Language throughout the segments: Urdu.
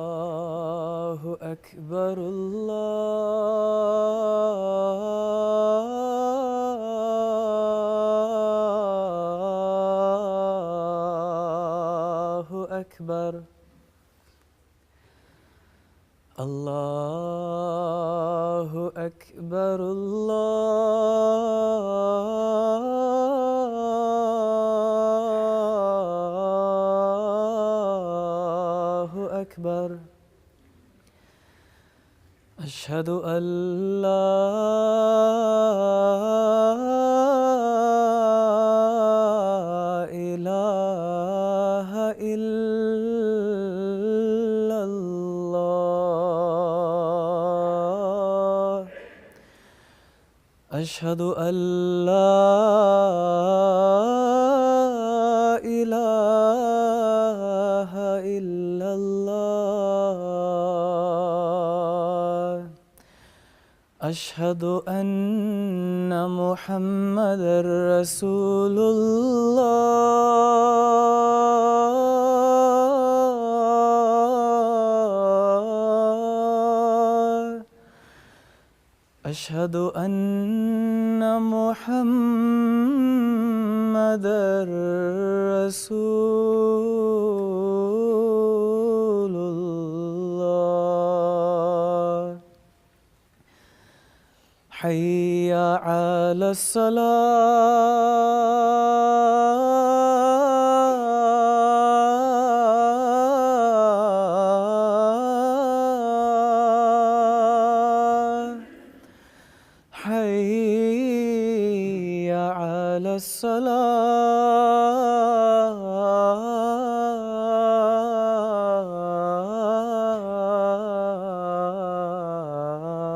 الله أكبر الله أكبر الله أكبر الله أكبر أشهد أن لا إله إلا الله أشهد أن لا إله إلا الله أشهد أن محمدًا رسول الله أشهد أن محمدًا رسول الله حي على الصلاة حي على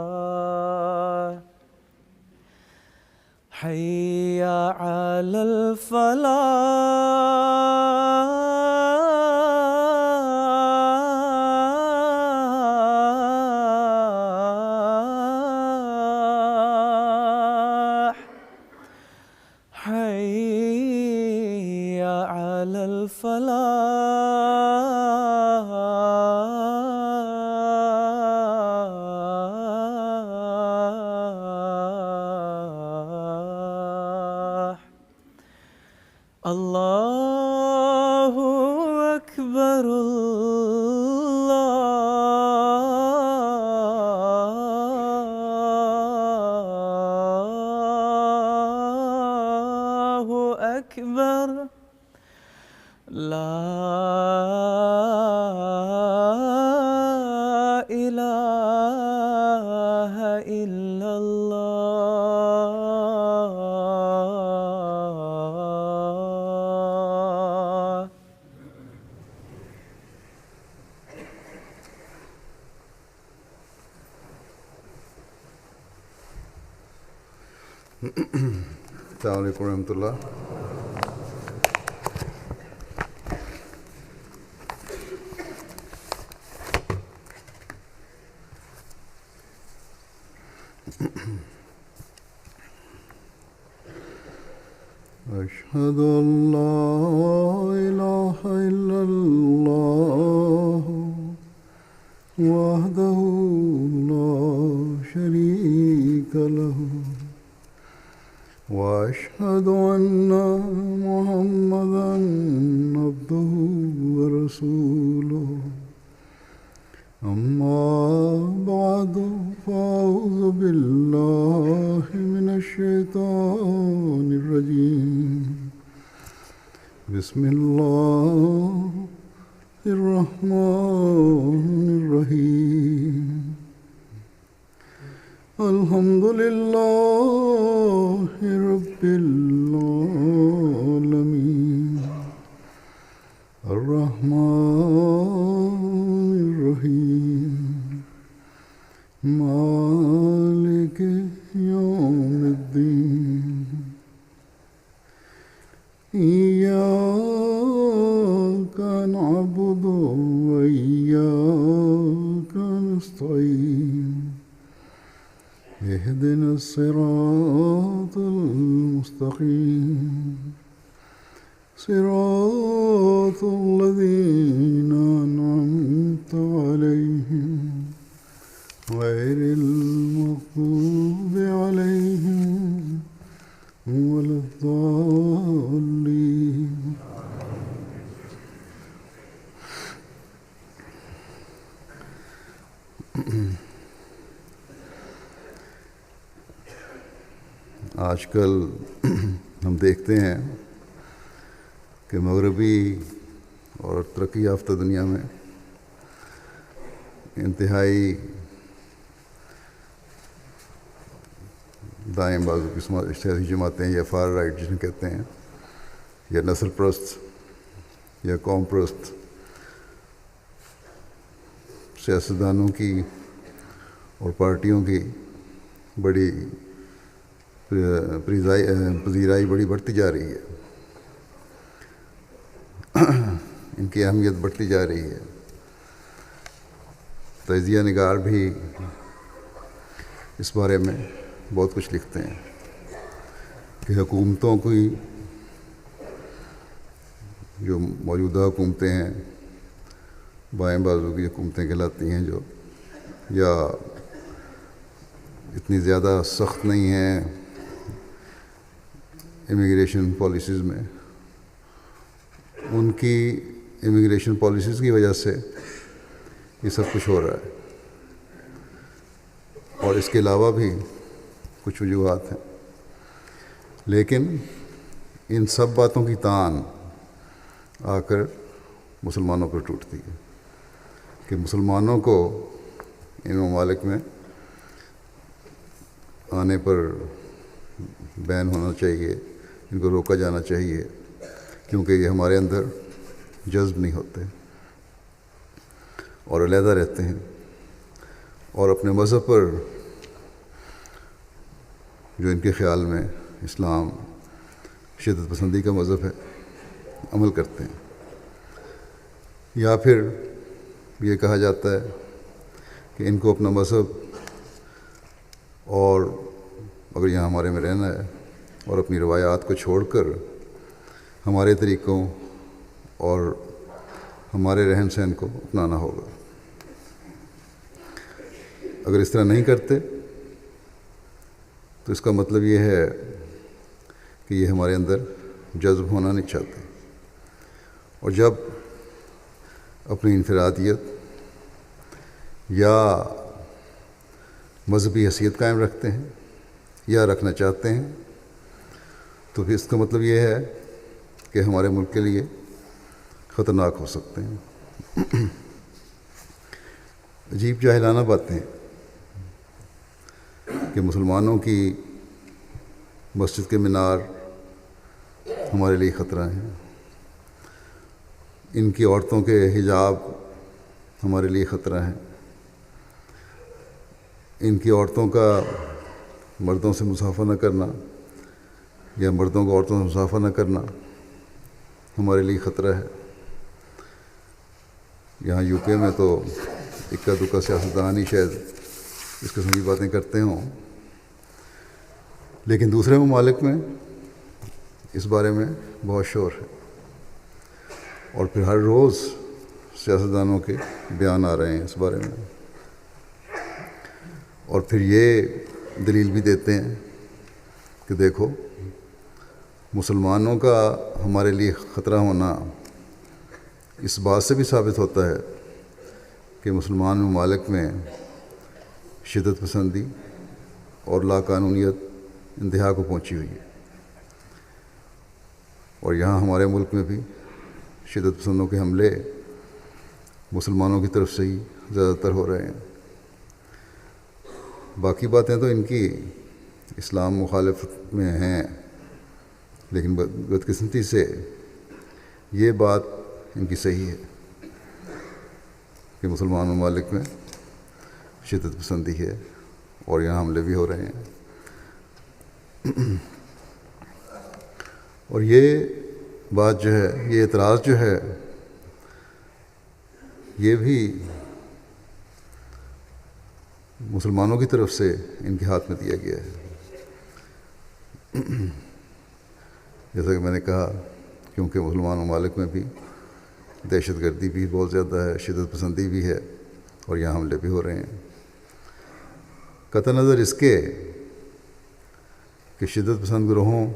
الصلاة حي على الفلاح حي على الفلاح الله أكبر الله أكبر لا إله إلا الله السلام عليكم ورحمة الله. أشهد أن لا إله إلا الله وحده لا شريك له وأشهد أن محمدًا عبده ورسوله أما بعد فأعوذ بالله من الشيطان الرجيم بسم الله الرحمن الرحيم الحمد لله رب العالمين الرحمن الرحيم مالك يوم الدين إياك نعبد وإياك نستعين اهدنا الصراط المستقيم صراط الذين أنعمت عليهم غير المغضوب عليهم ولا الضالين. آج کل ہم دیکھتے ہیں کہ مغربی اور ترقی یافتہ دنیا میں انتہائی دائیں بازو کی سیاسی جماعتیں یا فار رائٹ جنہیں کہتے ہیں، یا نسل پرست یا قوم پرست سیاستدانوں کی اور پارٹیوں کی بڑی پذیرائی بڑی بڑھتی جا رہی ہے، ان کی اہمیت بڑھتی جا رہی ہے. تجزیہ نگار بھی اس بارے میں بہت کچھ لکھتے ہیں کہ حکومتوں کی جو موجودہ حکومتیں ہیں بائیں بازو کی حکومتیں کہلاتی ہیں، جو یا اتنی زیادہ سخت نہیں ہیں امیگریشن پالیسیز میں، ان کی امیگریشن پالیسیز کی وجہ سے یہ سب کچھ ہو رہا ہے. اور اس کے علاوہ بھی کچھ وجوہات ہیں، لیکن ان سب باتوں کی تان آ کر مسلمانوں پر ٹوٹتی ہے کہ مسلمانوں کو ان ممالک میں آنے پر بین ہونا چاہیے، ان کو روکا جانا چاہیے، کیونکہ یہ ہمارے اندر جذب نہیں ہوتے اور علیحدہ رہتے ہیں اور اپنے مذہب پر جو ان کے خیال میں اسلام شدت پسندی کا مذہب ہے عمل کرتے ہیں. یا پھر یہ کہا جاتا ہے کہ ان کو اپنا مذہب اور اگر یہاں ہمارے میں رہنا ہے اور اپنی روایات کو چھوڑ کر ہمارے طریقوں اور ہمارے رہن سہن کو اپنانا ہوگا. اگر اس طرح نہیں کرتے تو اس کا مطلب یہ ہے کہ یہ ہمارے اندر جذب ہونا نہیں چاہتے، اور جب اپنی انفرادیت یا مذہبی حیثیت قائم رکھتے ہیں یا رکھنا چاہتے ہیں تو پھر اس کا مطلب یہ ہے کہ ہمارے ملک کے لیے خطرناک ہو سکتے ہیں. عجیب جاہلانہ باتیں کہ مسلمانوں کی مسجد کے مینار ہمارے لیے خطرہ ہیں، ان کی عورتوں کے حجاب ہمارے لیے خطرہ ہیں، ان کی عورتوں کا مردوں سے مصافحہ نہ کرنا یا مردوں کو عورتوں سے مصافحہ نہ کرنا ہمارے لیے خطرہ ہے. یہاں یو کے میں تو اکا دکا سیاستدان ہی شاید اس قسم کی باتیں کرتے ہوں، لیکن دوسرے ممالک میں اس بارے میں بہت شور ہے، اور پھر ہر روز سیاستدانوں کے بیان آ رہے ہیں اس بارے میں، اور پھر یہ دلیل بھی دیتے ہیں کہ دیکھو مسلمانوں کا ہمارے لیے خطرہ ہونا اس بات سے بھی ثابت ہوتا ہے کہ مسلمان ممالک میں شدت پسندی اور لاقانونیت انتہا کو پہنچی ہوئی ہے، اور یہاں ہمارے ملک میں بھی شدت پسندوں کے حملے مسلمانوں کی طرف سے ہی زیادہ تر ہو رہے ہیں. باقی باتیں تو ان کی اسلام مخالفت میں ہیں، لیکن بدقسمتی سے یہ بات ان کی صحیح ہے کہ مسلمان ممالک میں شدت پسندی ہے اور یہاں حملے بھی ہو رہے ہیں. اور یہ بات جو ہے، یہ اعتراض جو ہے، یہ بھی مسلمانوں کی طرف سے ان کے ہاتھ میں دیا گیا ہے. جیسا کہ میں نے کہا، کیونکہ مسلمان ممالک میں بھی دہشت گردی بھی بہت زیادہ ہے، شدت پسندی بھی ہے، اور یہاں حملے بھی ہو رہے ہیں. قطع نظر اس کے کہ شدت پسند گروہوں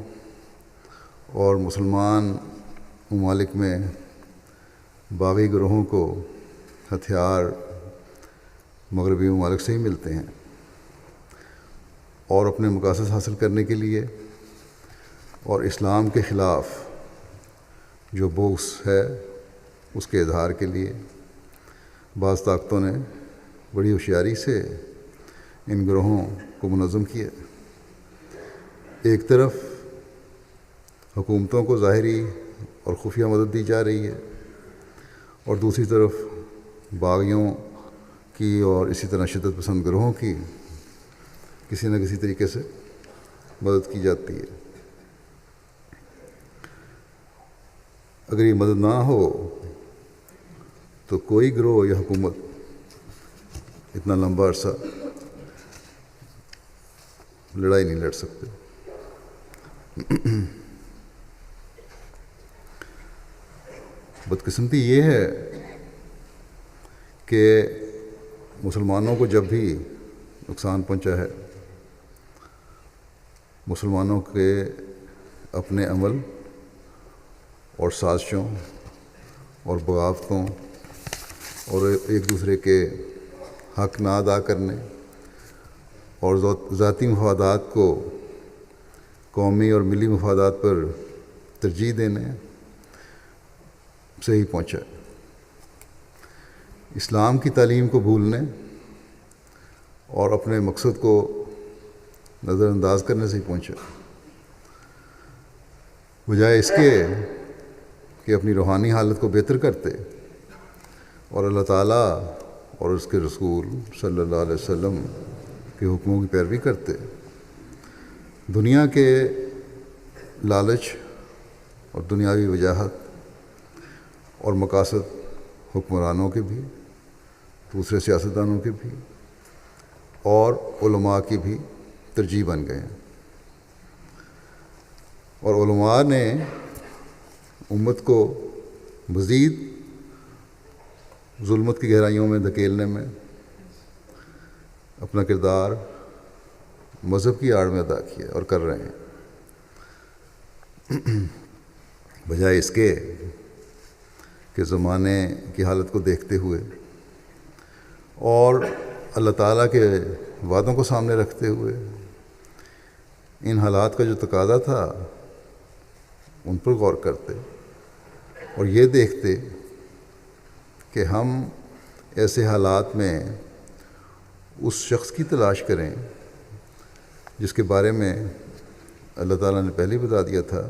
اور مسلمان ممالک میں باغی گروہوں کو ہتھیار مغربی ممالک سے ہی ملتے ہیں، اور اپنے مقاصد حاصل کرنے کے لیے اور اسلام کے خلاف جو بغض ہے اس کے اظہار کے لیے بعض طاقتوں نے بڑی ہوشیاری سے ان گروہوں کو منظم کیا. ایک طرف حکومتوں کو ظاہری اور خفیہ مدد دی جا رہی ہے، اور دوسری طرف باغیوں کی اور اسی طرح شدت پسند گروہوں کی کسی نہ کسی طریقے سے مدد کی جاتی ہے. اگر یہ مدد نہ ہو تو کوئی گروہ یا حکومت اتنا لمبا عرصہ لڑائی نہیں لڑ سکتے. بدقسمتی یہ ہے کہ مسلمانوں کو جب بھی نقصان پہنچا ہے، مسلمانوں کے اپنے عمل اور سازشوں اور بغاوتوں اور ایک دوسرے کے حق نہ ادا کرنے اور ذاتی مفادات کو قومی اور ملی مفادات پر ترجیح دینے سے ہی پہنچا. اسلام کی تعلیم کو بھولنے اور اپنے مقصد کو نظر انداز کرنے سے ہی پہنچا، بجائے اس کے کہ اپنی روحانی حالت کو بہتر کرتے اور اللہ تعالیٰ اور اس کے رسول صلی اللہ علیہ وسلم کے حکموں کی پیروی کرتے. دنیا کے لالچ اور دنیاوی وجاہت اور مقاصد حکمرانوں کے بھی، دوسرے سیاستدانوں کے بھی اور علماء کی بھی ترجیح بن گئے ہیں، اور علماء نے امت کو مزید ظلمت کی گہرائیوں میں دھکیلنے میں اپنا کردار مذہب کی آڑ میں ادا کیا اور کر رہے ہیں، بجائے اس کے کہ زمانے کی حالت کو دیکھتے ہوئے اور اللہ تعالیٰ کے وعدوں کو سامنے رکھتے ہوئے ان حالات کا جو تقاضا تھا ان پر غور کرتے اور یہ دیکھتے کہ ہم ایسے حالات میں اس شخص کی تلاش کریں جس کے بارے میں اللہ تعالیٰ نے پہلے بتا دیا تھا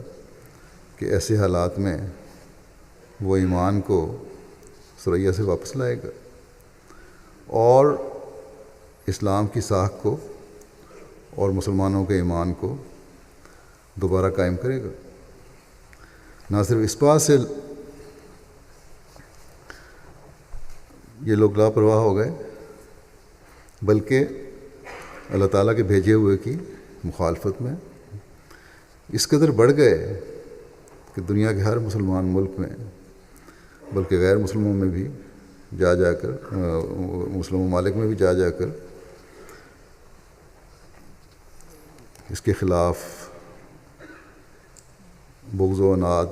کہ ایسے حالات میں وہ ایمان کو ثریا سے واپس لائے گا اور اسلام کی ساکھ کو اور مسلمانوں کے ایمان کو دوبارہ قائم کرے گا. نہ صرف اس بات سے یہ لوگ لاپرواہ ہو گئے، بلکہ اللہ تعالیٰ کے بھیجے ہوئے کی مخالفت میں اس قدر بڑھ گئے کہ دنیا کے ہر مسلمان ملک میں، بلکہ غیر مسلموں میں بھی جا کر مسلم ممالک میں بھی جا کر اس کے خلاف بغض و عناد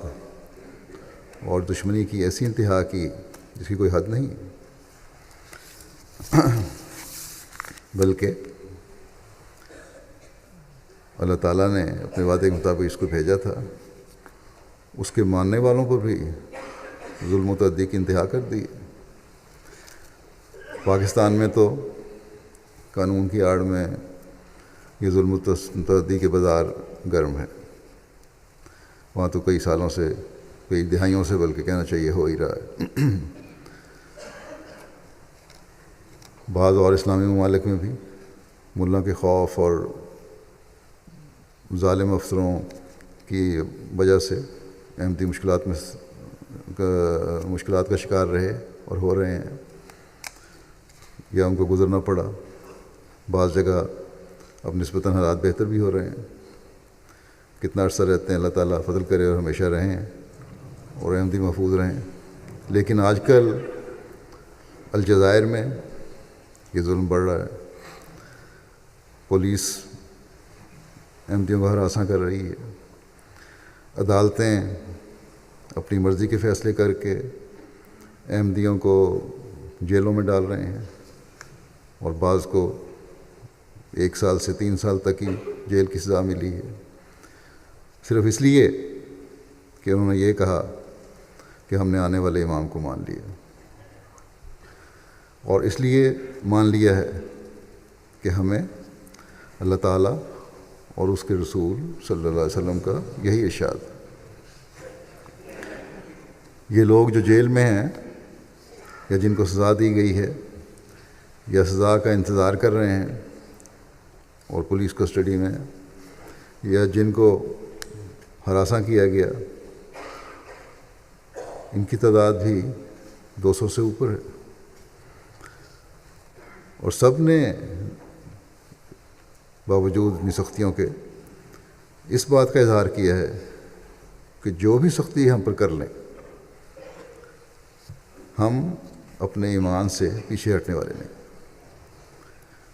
اور دشمنی کی ایسی انتہا کی جس کی کوئی حد نہیں، بلکہ اللہ تعالیٰ نے اپنے وعدے کے مطابق اس کو بھیجا تھا، اس کے ماننے والوں پر بھی ظلم و تعدی کی انتہا کر دی. پاکستان میں تو قانون کی آڑ میں یہ ظلم و تعدی کے بازار گرم ہے، وہاں تو کئی سالوں سے، کئی دہائیوں سے بلکہ کہنا چاہیے ہو ہی رہا ہے. بعض اور اسلامی ممالک میں بھی ملا کے خوف اور ظالم افسروں کی وجہ سے احمدی مشکلات کا شکار رہے اور ہو رہے ہیں، یا ان کو گزرنا پڑا بعض جگہ اب نسبتاً حالات بہتر بھی ہو رہے ہیں. کتنا عرصہ رہتے ہیں, اللہ تعالیٰ فضل کرے اور ہمیشہ رہیں اور احمدی محفوظ رہیں. لیکن آج کل الجزائر میں یہ ظلم بڑھ رہا ہے. پولیس احمدیوں کو ہراساں کر رہی ہے. عدالتیں اپنی مرضی کے فیصلے کر کے احمدیوں کو جیلوں میں ڈال رہے ہیں, اور بعض کو 1 سال سے 3 سال تک ہی جیل کی سزا ملی ہے, صرف اس لیے کہ انہوں نے یہ کہا کہ ہم نے آنے والے امام کو مان لیا, اور اس لیے مان لیا ہے کہ ہمیں اللہ تعالیٰ اور اس کے رسول صلی اللہ علیہ وسلم کا یہی ارشاد. یہ لوگ جو جیل میں ہیں یا جن کو سزا دی گئی ہے یا سزا کا انتظار کر رہے ہیں اور پولیس کسٹڈی میں, یا جن کو ہراساں کیا گیا, ان کی تعداد بھی 200 سے اوپر ہے. اور سب نے باوجود اتنی سختیوں کے اس بات کا اظہار کیا ہے کہ جو بھی سختی ہم پر کر لیں ہم اپنے ایمان سے پیچھے ہٹنے والے نہیں.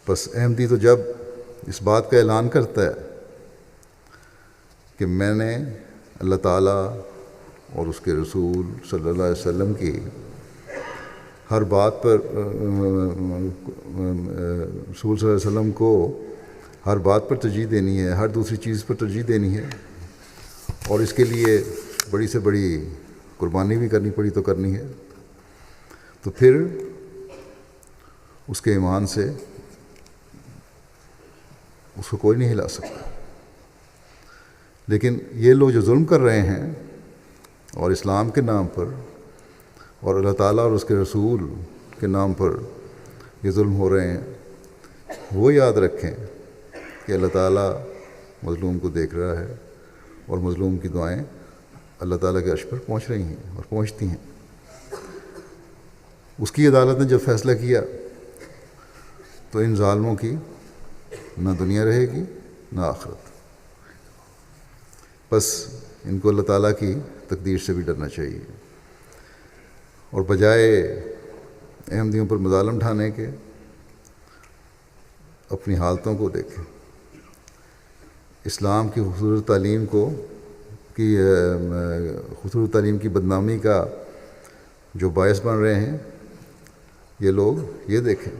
بس احمدی تو جب اس بات کا اعلان کرتا ہے کہ میں نے اللہ تعالیٰ اور اس کے رسول صلی اللہ علیہ وسلم کی ہر بات پر رسول صلی اللہ علیہ وسلم کو ہر بات پر ترجیح دینی ہے, ہر دوسری چیز پر ترجیح دینی ہے, اور اس کے لیے بڑی سے بڑی قربانی بھی کرنی پڑی تو کرنی ہے, تو پھر اس کے ایمان سے اس کو کوئی نہیں ہلا سکتا. لیکن یہ لوگ جو ظلم کر رہے ہیں اور اسلام کے نام پر اور اللہ تعالیٰ اور اس کے رسول کے نام پر یہ ظلم ہو رہے ہیں, وہ یاد رکھیں کہ اللہ تعالیٰ مظلوم کو دیکھ رہا ہے اور مظلوم کی دعائیں اللہ تعالیٰ کے عرش پر پہنچ رہی ہیں اور پہنچتی ہیں. اس کی عدالت نے جب فیصلہ کیا تو ان ظالموں کی نہ دنیا رہے گی نہ آخرت. بس ان کو اللہ تعالیٰ کی تقدیر سے بھی ڈرنا چاہیے, اور بجائے احمدیوں پر مظالم ڈھانے کے اپنی حالتوں کو دیکھیں. اسلام کی خوبصورت تعلیم خوبصورت تعلیم کی بدنامی کا جو باعث بن رہے ہیں یہ لوگ, یہ دیکھیں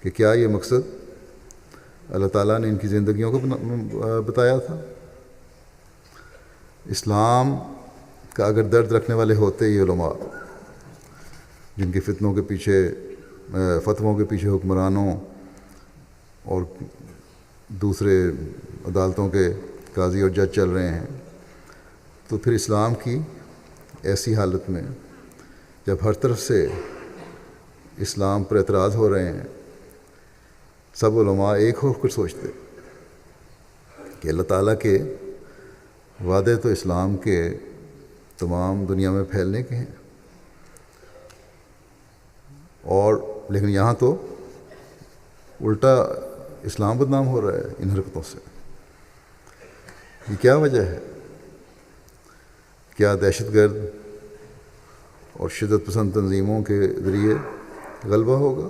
کہ کیا یہ مقصد اللہ تعالیٰ نے ان کی زندگیوں کو بتایا تھا. اسلام کا اگر درد رکھنے والے ہوتے یہ علماء جن کے فتنوں کے پیچھے فتووں کے پیچھے حکمرانوں اور دوسرے عدالتوں کے قاضی اور جج چل رہے ہیں, تو پھر اسلام کی ایسی حالت میں جب ہر طرف سے اسلام پر اعتراض ہو رہے ہیں, سب علماء ایک ہو کر سوچتے کہ اللہ تعالیٰ کے وعدے تو اسلام کے تمام دنیا میں پھیلنے کے ہیں, اور لیکن یہاں تو الٹا اسلام بدنام ہو رہا ہے ان حرکتوں سے. یہ کیا وجہ ہے؟ کیا دہشت گرد اور شدت پسند تنظیموں کے ذریعے غلبہ ہوگا؟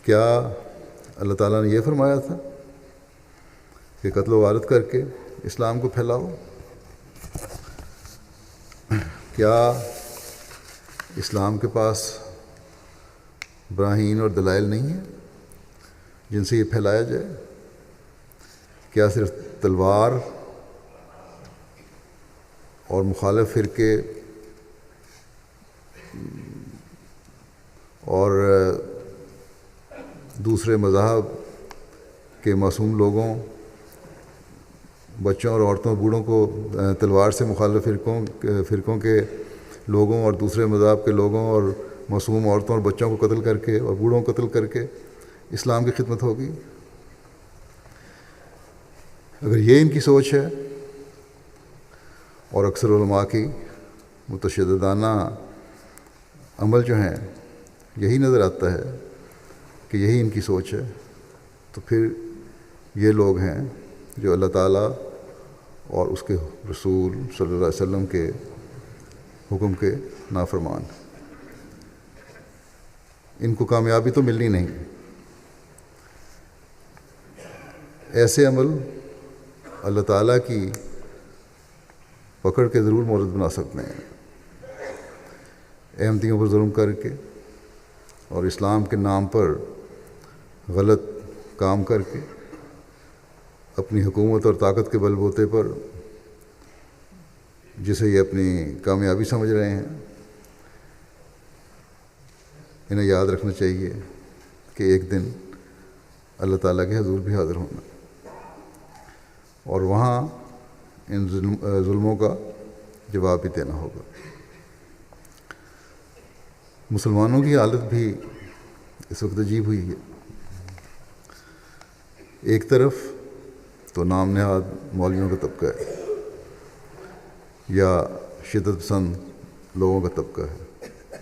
کیا اللہ تعالیٰ نے یہ فرمایا تھا کہ قتل و غارت کر کے اسلام کو پھیلاؤ؟ کیا اسلام کے پاس براہین اور دلائل نہیں ہیں جن سے یہ پھیلایا جائے؟ کیا صرف تلوار اور مخالف فرقے اور دوسرے مذاہب کے معصوم لوگوں, بچوں اور عورتوں بوڑھوں کو تلوار سے مخالف فرقوں کے لوگوں اور دوسرے مذہب کے لوگوں اور معصوم عورتوں اور بچوں کو قتل کر کے اور بوڑھوں کو قتل کر کے اسلام کی خدمت ہوگی؟ اگر یہ ان کی سوچ ہے, اور اکثر علماء کی متشددانہ عمل جو ہیں یہی نظر آتا ہے, کہ یہی ان کی سوچ ہے، تو پھر یہ لوگ ہیں جو اللہ تعالیٰ اور اس کے رسول صلی اللہ علیہ وسلم کے حکم کے نافرمان. ان کو کامیابی تو ملنی نہیں. ایسے عمل اللہ تعالیٰ کی پکڑ کے ضرور مورد بنا سکتے ہیں. احمدیوں پر ظلم کر کے اور اسلام کے نام پر غلط کام کر کے اپنی حکومت اور طاقت کے بل بوتے پر جسے یہ اپنی کامیابی سمجھ رہے ہیں، انہیں یاد رکھنا چاہیے کہ ایک دن اللہ تعالیٰ کے حضور بھی حاضر ہونا، اور وہاں ان ظلموں کا جواب بھی دینا ہوگا. مسلمانوں کی حالت بھی اس وقت عجیب ہوئی ہے. ایک طرف تو نام نہاد مولویوں کا طبقہ ہے یا شدت پسند لوگوں کا طبقہ ہے،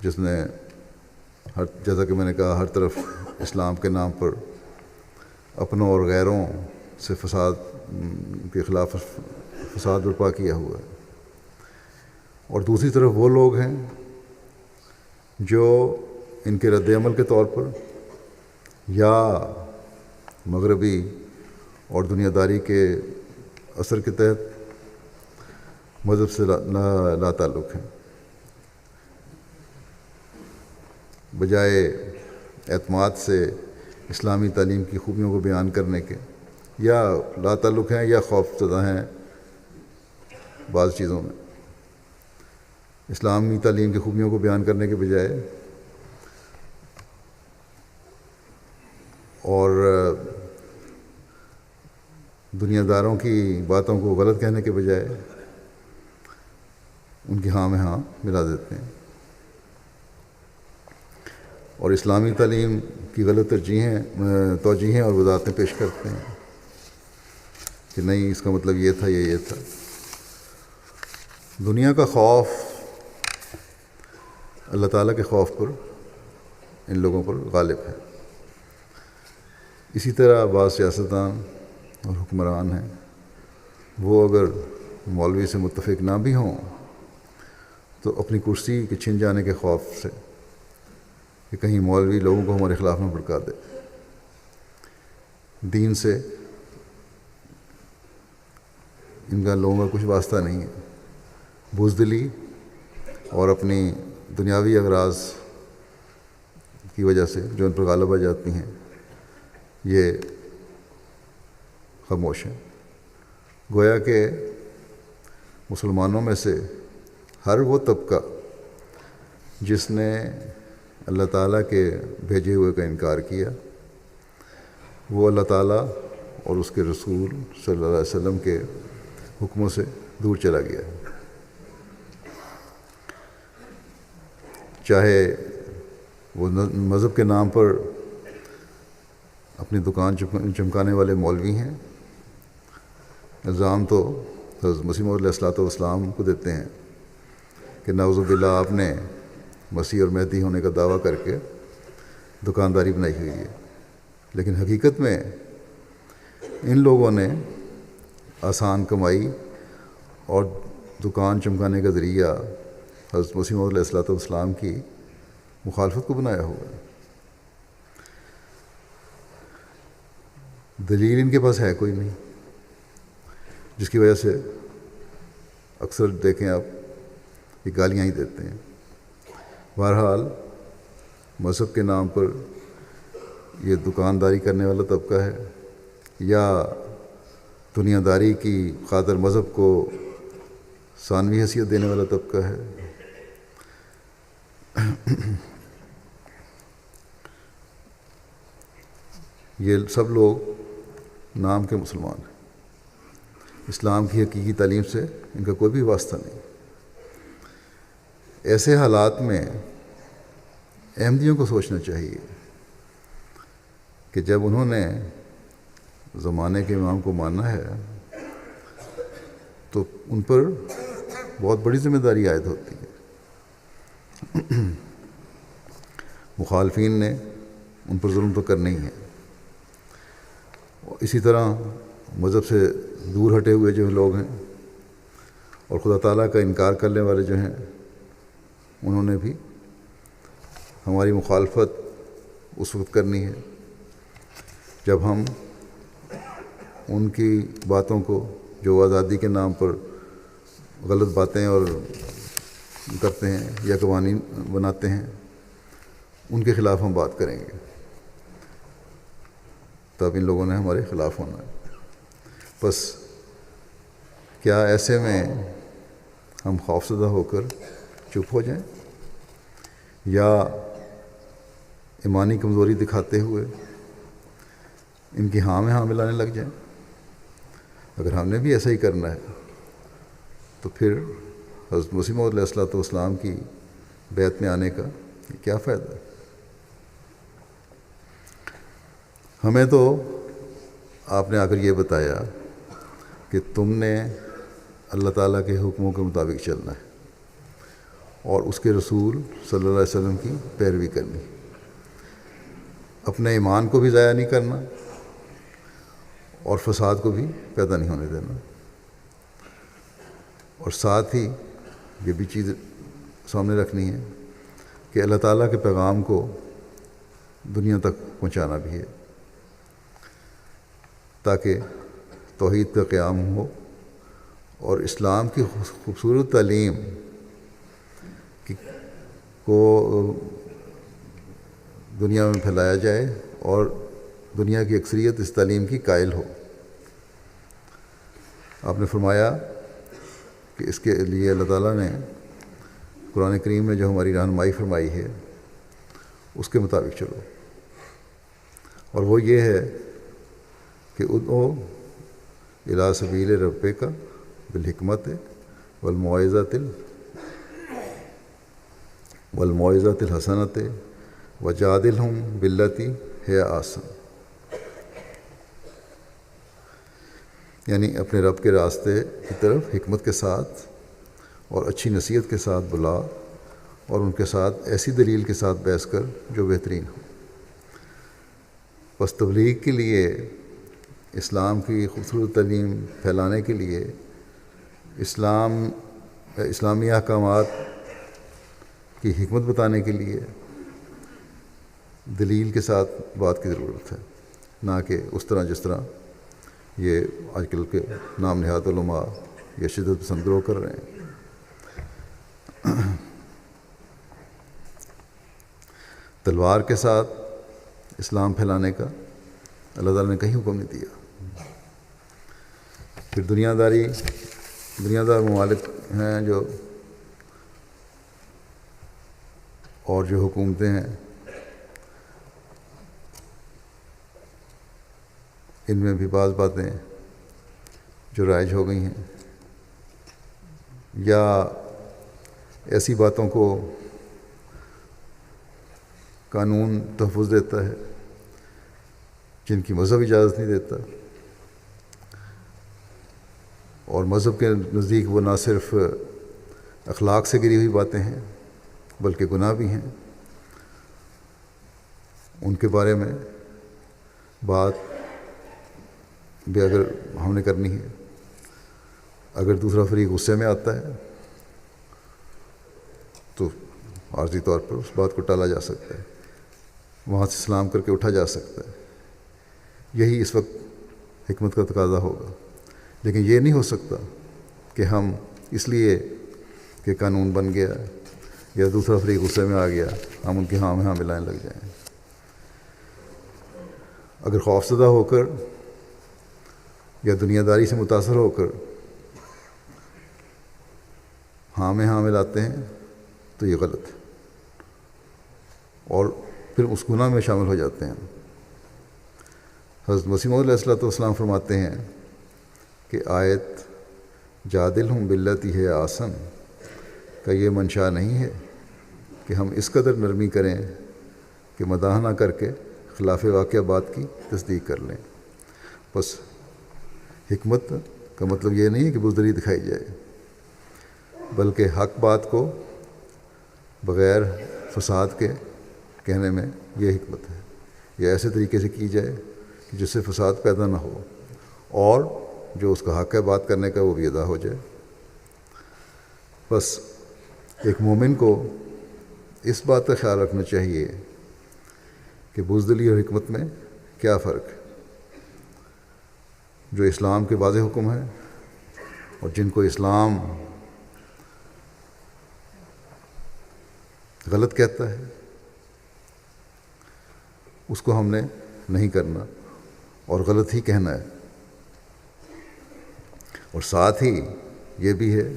جس نے جیسا کہ میں نے کہا ہر طرف اسلام کے نام پر اپنوں اور غیروں سے فساد کے خلاف فساد برپا کیا ہوا ہے. اور دوسری طرف وہ لوگ ہیں جو ان کے رد عمل کے طور پر یا مغربی اور دنیا داری کے اثر کے تحت مذہب سے لا تعلق ہیں. بجائے اعتماد سے اسلامی تعلیم کی خوبیوں کو بیان کرنے کے، یا لا تعلق ہیں یا خوف زدہ ہیں بعض چیزوں میں. اسلامی تعلیم کی خوبیوں کو بیان کرنے کے بجائے اور دنیا داروں کی باتوں کو غلط کہنے کے بجائے ان کی ہاں میں ہاں ملا دیتے ہیں، اور اسلامی تعلیم کی غلط توجیہیں اور وضاحتیں پیش کرتے ہیں کہ نہیں اس کا مطلب یہ تھا یہ تھا. دنیا کا خوف اللہ تعالیٰ کے خوف پر ان لوگوں پر غالب ہے. اسی طرح بعض سیاستدان اور حکمران ہیں، وہ اگر مولوی سے متفق نہ بھی ہوں تو اپنی کرسی کے چھن جانے کے خوف سے کہ کہیں مولوی لوگوں کو ہمارے خلاف نہ بھڑکا دے، دین سے ان کا لوگوں کا کچھ واسطہ نہیں ہے. بزدلی اور اپنی دنیاوی اغراض کی وجہ سے جو ان پر غالب آ جاتی ہیں، یہ خاموش ہیں. گویا کہ مسلمانوں میں سے ہر وہ طبقہ جس نے اللہ تعالیٰ کے بھیجے ہوئے کا انکار کیا، وہ اللہ تعالیٰ اور اس کے رسول صلی اللہ علیہ وسلم کے حکموں سے دور چلا گیا. چاہے وہ مذہب کے نام پر اپنی دکان چمکانے والے مولوی ہیں. الزام تو حضرت مسیح موعود علیہ السلام کو دیتے ہیں کہ نعوذ باللہ آپ نے مسیح اور مہدی ہونے کا دعویٰ کر کے دکانداری بنائی ہوئی ہے. لیکن حقیقت میں ان لوگوں نے آسان کمائی اور دکان چمکانے کا ذریعہ حضرت مسیح موعود علیہ السلام کی مخالفت کو بنایا ہوا ہے. دلیل ان کے پاس ہے کوئی نہیں، جس کی وجہ سے اکثر دیکھیں آپ یہ گالیاں ہی دیتے ہیں. بہرحال مذہب کے نام پر یہ دکانداری کرنے والا طبقہ ہے یا دنیا داری کی خاطر مذہب کو ثانوی حیثیت دینے والا طبقہ ہے. یہ سب لوگ نام کے مسلمان ہیں. اسلام کی حقیقی تعلیم سے ان کا کوئی بھی واسطہ نہیں. ایسے حالات میں احمدیوں کو سوچنا چاہیے کہ جب انہوں نے زمانے کے امام کو ماننا ہے تو ان پر بہت بڑی ذمہ داری عائد ہوتی ہے. مخالفین نے ان پر ظلم تو کرنا ہی ہے. اسی طرح مذہب سے دور ہٹے ہوئے جو لوگ ہیں اور خدا تعالیٰ کا انکار کرنے والے جو ہیں، انہوں نے بھی ہماری مخالفت اس وقت کرنی ہے جب ہم ان کی باتوں کو جو آزادی کے نام پر غلط باتیں اور کرتے ہیں یا قوانین بناتے ہیں، ان کے خلاف ہم بات کریں گے. تب ان لوگوں نے ہمارے خلاف ہونا ہے. بس کیا ایسے میں ہم خوفزدہ ہو کر چپ ہو جائیں یا ایمانی کمزوری دکھاتے ہوئے ان کی ہاں میں ہاں ملانے لگ جائیں؟ اگر ہم نے بھی ایسا ہی کرنا ہے تو پھر حضرت مسیح موعود علیہ الصلوۃ والسلام کی بیعت میں آنے کا کیا فائدہ؟ ہمیں تو آپ نے آ کر یہ بتایا کہ تم نے اللہ تعالیٰ کے حکموں کے مطابق چلنا ہے اور اس کے رسول صلی اللہ علیہ وسلم کی پیروی کرنی، اپنے ایمان کو بھی ضائع نہیں کرنا اور فساد کو بھی پیدا نہیں ہونے دینا. اور ساتھ ہی یہ بھی چیز سامنے رکھنی ہے کہ اللہ تعالیٰ کے پیغام کو دنیا تک پہنچانا بھی ہے تاکہ توحید کا قیام ہو اور اسلام کی خوبصورت تعلیم کو دنیا میں پھیلایا جائے اور دنیا کی اکثریت اس تعلیم کی قائل ہو. آپ نے فرمایا کہ اس کے لیے اللہ تعالیٰ نے قرآن کریم میں جو ہماری رہنمائی فرمائی ہے اس کے مطابق چلو، اور وہ یہ ہے کہ ادعو الی سبیل ربک بالحکمت والموعظۃ الحسنۃ وجادلہم باللتی ہی احسن. یعنی اپنے رب کے راستے کی طرف حکمت کے ساتھ اور اچھی نصیحت کے ساتھ بلا اور ان کے ساتھ ایسی دلیل کے ساتھ بحث کر جو بہترین ہو. بس تبلیغ کے لیے، اسلام کی خوبصورت تعلیم پھیلانے کے لیے، اسلامی احکامات کی حکمت بتانے کے لیے دلیل کے ساتھ بات کی ضرورت ہے، نہ کہ اس طرح جس طرح یہ آج کل کے نام نہاد علماء یا شدت پسند گروہ کر رہے ہیں. تلوار کے ساتھ اسلام پھیلانے کا اللہ تعالیٰ نے کہیں حکم نہیں دیا. پھر دنیا دار ممالک ہیں جو اور جو حکومتیں ہیں، ان میں بھی بعض باتیں جو رائج ہو گئی ہیں یا ایسی باتوں کو قانون تحفظ دیتا ہے جن کی مذہب اجازت نہیں دیتا، اور مذہب کے نزدیک وہ نہ صرف اخلاق سے گری ہوئی باتیں ہیں بلکہ گناہ بھی ہیں. ان کے بارے میں بات بھی اگر ہم نے کرنی ہے، اگر دوسرا فریق غصے میں آتا ہے تو عارضی طور پر اس بات کو ٹالا جا سکتا ہے، وہاں سے سلام کر کے اٹھا جا سکتا ہے. یہی اس وقت حکمت کا تقاضا ہوگا. لیکن یہ نہیں ہو سکتا کہ ہم اس لیے کہ قانون بن گیا یا دوسرا فریق غصے میں آ گیا ہم ان کے ہاں میں ہاں ملانے لگ جائیں. اگر خوفزدہ ہو کر یا دنیا داری سے متاثر ہو کر ہاں میں ہاں ملاتے ہیں تو یہ غلط ہے اور پھر اس گناہ میں شامل ہو جاتے ہیں. حضرت مسیح موعود علیہ الصلوۃ والسلام فرماتے ہیں کہ آیت جادلہم باللتی ہی احسن کا یہ منشا نہیں ہے کہ ہم اس قدر نرمی کریں کہ مداح نہ کر کے خلاف واقعہ بات کی تصدیق کر لیں. بس حکمت کا مطلب یہ نہیں ہے کہ بزدلی دکھائی جائے، بلکہ حق بات کو بغیر فساد کے کہنے میں یہ حکمت ہے، یہ ایسے طریقے سے کی جائے کہ جس سے فساد پیدا نہ ہو اور جو اس کا حق ہے بات کرنے کا وہ بھی ادا ہو جائے۔ بس ایک مومن کو اس بات کا خیال رکھنا چاہیے کہ بزدلی اور حکمت میں کیا فرق ہے۔ جو اسلام کے واضح حکم ہیں اور جن کو اسلام غلط کہتا ہے اس کو ہم نے نہیں کرنا اور غلط ہی کہنا ہے، اور ساتھ ہی یہ بھی ہے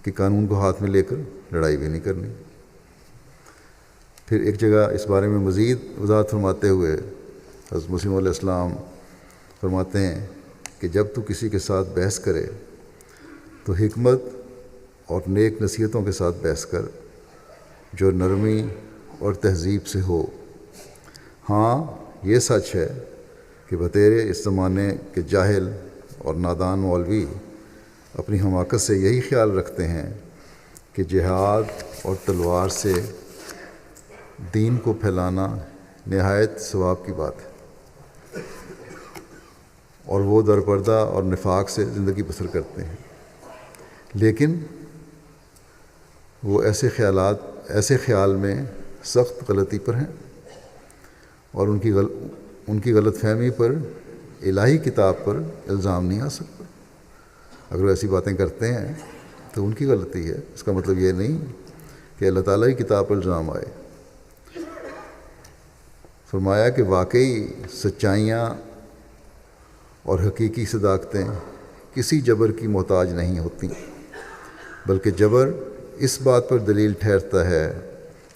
کہ قانون کو ہاتھ میں لے کر لڑائی بھی نہیں کرنی۔ پھر ایک جگہ اس بارے میں مزید وضاحت فرماتے ہوئے حضرت مسیح علیہ السلام فرماتے ہیں کہ جب تو کسی کے ساتھ بحث کرے تو حکمت اور نیک نصیحتوں کے ساتھ بحث کر جو نرمی اور تہذیب سے ہو۔ ہاں یہ سچ ہے کہ بطیرے اس زمانے کے جاہل اور نادان مولوی اپنی حماقت سے یہی خیال رکھتے ہیں کہ جہاد اور تلوار سے دین کو پھیلانا نہایت ثواب کی بات ہے، اور وہ درپردہ اور نفاق سے زندگی بسر کرتے ہیں، لیکن وہ ایسے خیال میں سخت غلطی پر ہیں اور ان کی غلط فہمی پر الہی کتاب پر الزام نہیں آ سکتا۔ اگر وہ ایسی باتیں کرتے ہیں تو ان کی غلطی ہے، اس کا مطلب یہ نہیں کہ اللہ تعالیٰ کی کتاب پر الزام آئے۔ فرمایا کہ واقعی سچائیاں اور حقیقی صداقتیں کسی جبر کی محتاج نہیں ہوتی، بلکہ جبر اس بات پر دلیل ٹھہرتا ہے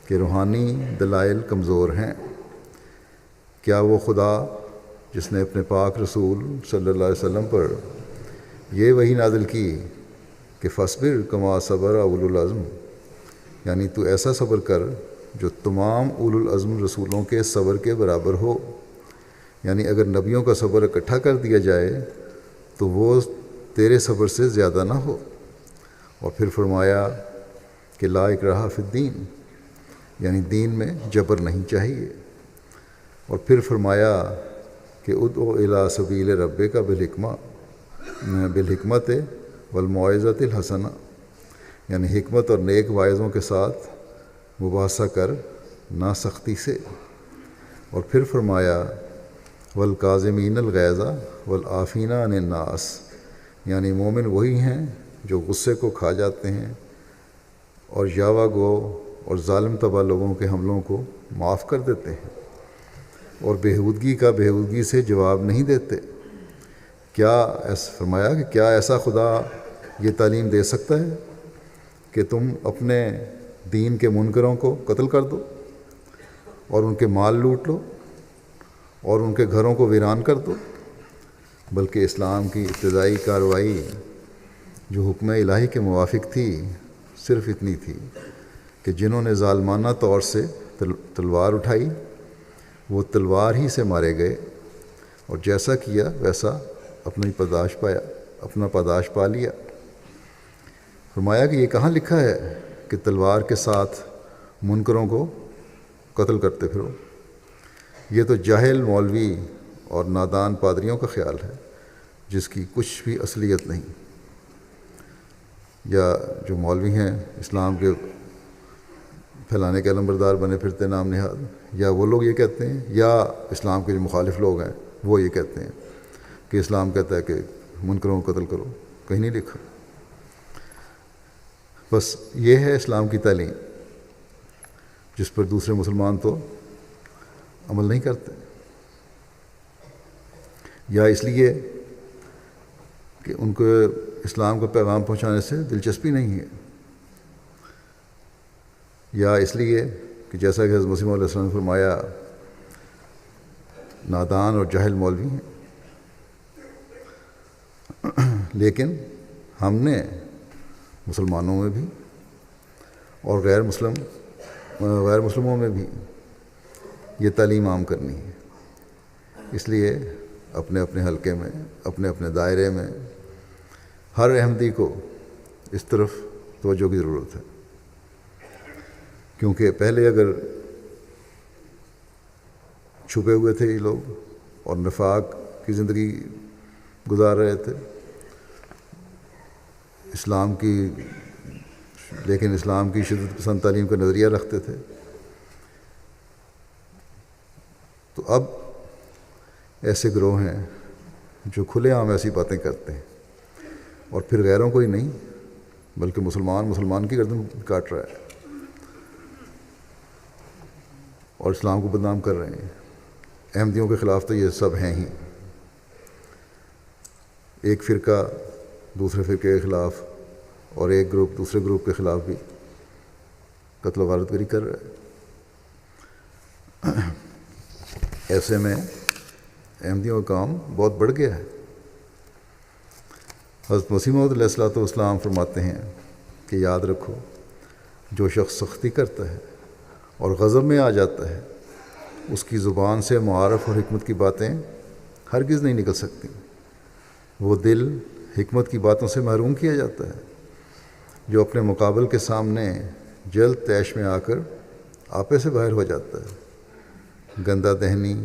کہ روحانی دلائل کمزور ہیں۔ کیا وہ خدا جس نے اپنے پاک رسول صلی اللہ علیہ وسلم پر یہ وحی نازل کی کہ فاصبر کما صبر اولو العزم، یعنی تو ایسا صبر کر جو تمام اولو العزم رسولوں کے صبر کے برابر ہو، یعنی اگر نبیوں کا صبر اکٹھا کر دیا جائے تو وہ تیرے صبر سے زیادہ نہ ہو۔ اور پھر فرمایا کہ لا اکراہ فی الدین، یعنی دین میں جبر نہیں چاہیے۔ اور پھر فرمایا کہ ادعو الی سبیل ربک بالحکمت والموعظۃ الحسنہ، یعنی حکمت اور نیک واعظوں کے ساتھ مباحثہ کر، نہ سختی سے۔ اور پھر فرمایا والکاظمین الغیظ والعافین عن الناس، یعنی مومن وہی ہیں جو غصے کو کھا جاتے ہیں اور یاوہ گو اور ظالم طبع لوگوں کے حملوں کو معاف کر دیتے ہیں، اور بےہودگی کا بےہودگی سے جواب نہیں دیتے۔ فرمایا کہ کیا ایسا خدا یہ تعلیم دے سکتا ہے کہ تم اپنے دین کے منکروں کو قتل کر دو اور ان کے مال لوٹ لو اور ان کے گھروں کو ویران کر دو؟ بلکہ اسلام کی ابتدائی کارروائی جو حکم الہی کے موافق تھی صرف اتنی تھی کہ جنہوں نے ظالمانہ طور سے تلوار اٹھائی وہ تلوار ہی سے مارے گئے، اور جیسا کیا ویسا اپنا پاداش پا لیا۔ فرمایا کہ یہ کہاں لکھا ہے کہ تلوار کے ساتھ منکروں کو قتل کرتے پھرو؟ یہ تو جاہل مولوی اور نادان پادریوں کا خیال ہے جس کی کچھ بھی اصلیت نہیں، یا جو مولوی ہیں اسلام کے پھیلانے کے علمبردار بنے پھرتے نام نہاد، یا وہ لوگ یہ کہتے ہیں، یا اسلام کے جو مخالف لوگ ہیں وہ یہ کہتے ہیں کہ اسلام کہتا ہے کہ منکروں کو قتل کرو، کہیں نہیں لکھا۔ بس یہ ہے اسلام کی تعلیم جس پر دوسرے مسلمان تو عمل نہیں کرتے، یا اس لیے کہ ان کو اسلام کا پیغام پہنچانے سے دلچسپی نہیں ہے، یا اس لیے کہ جیسا کہ حضرت مسیح علیہ السلام نے فرمایا نادان اور جاہل مولوی ہیں۔ لیکن ہم نے مسلمانوں میں بھی اور غیر مسلموں میں بھی یہ تعلیم عام کرنی ہے، اس لیے اپنے اپنے حلقے میں، اپنے اپنے دائرے میں ہر احمدی کو اس طرف توجہ کی ضرورت ہے، کیونکہ پہلے اگر چھپے ہوئے تھے یہ لوگ اور نفاق کی زندگی گزار رہے تھے، لیکن اسلام کی شدت پسند تعلیم کا نظریہ رکھتے تھے۔ تو اب ایسے گروہ ہیں جو کھلے عام ایسی باتیں کرتے ہیں اور پھر غیروں کو ہی نہیں بلکہ مسلمان کی گردن کاٹ رہا ہے اور اسلام کو بدنام کر رہے ہیں۔ احمدیوں کے خلاف تو یہ سب ہیں ہی، ایک فرقہ دوسرے فرقے کے خلاف اور ایک گروپ دوسرے گروپ کے خلاف بھی قتل و غارت گری کر رہا ہے۔ ایسے میں احمدیوں کا کام بہت بڑھ گیا ہے۔ حضرت مسیح موعود علیہ الصلوۃ والسلام فرماتے ہیں کہ یاد رکھو، جو شخص سختی کرتا ہے اور غضب میں آ جاتا ہے اس کی زبان سے معارف اور حکمت کی باتیں ہرگز نہیں نکل سکتی۔ وہ دل حکمت کی باتوں سے محروم کیا جاتا ہے جو اپنے مقابل کے سامنے جلد طیش میں آ کر آپے سے باہر ہو جاتا ہے۔ گندہ دہن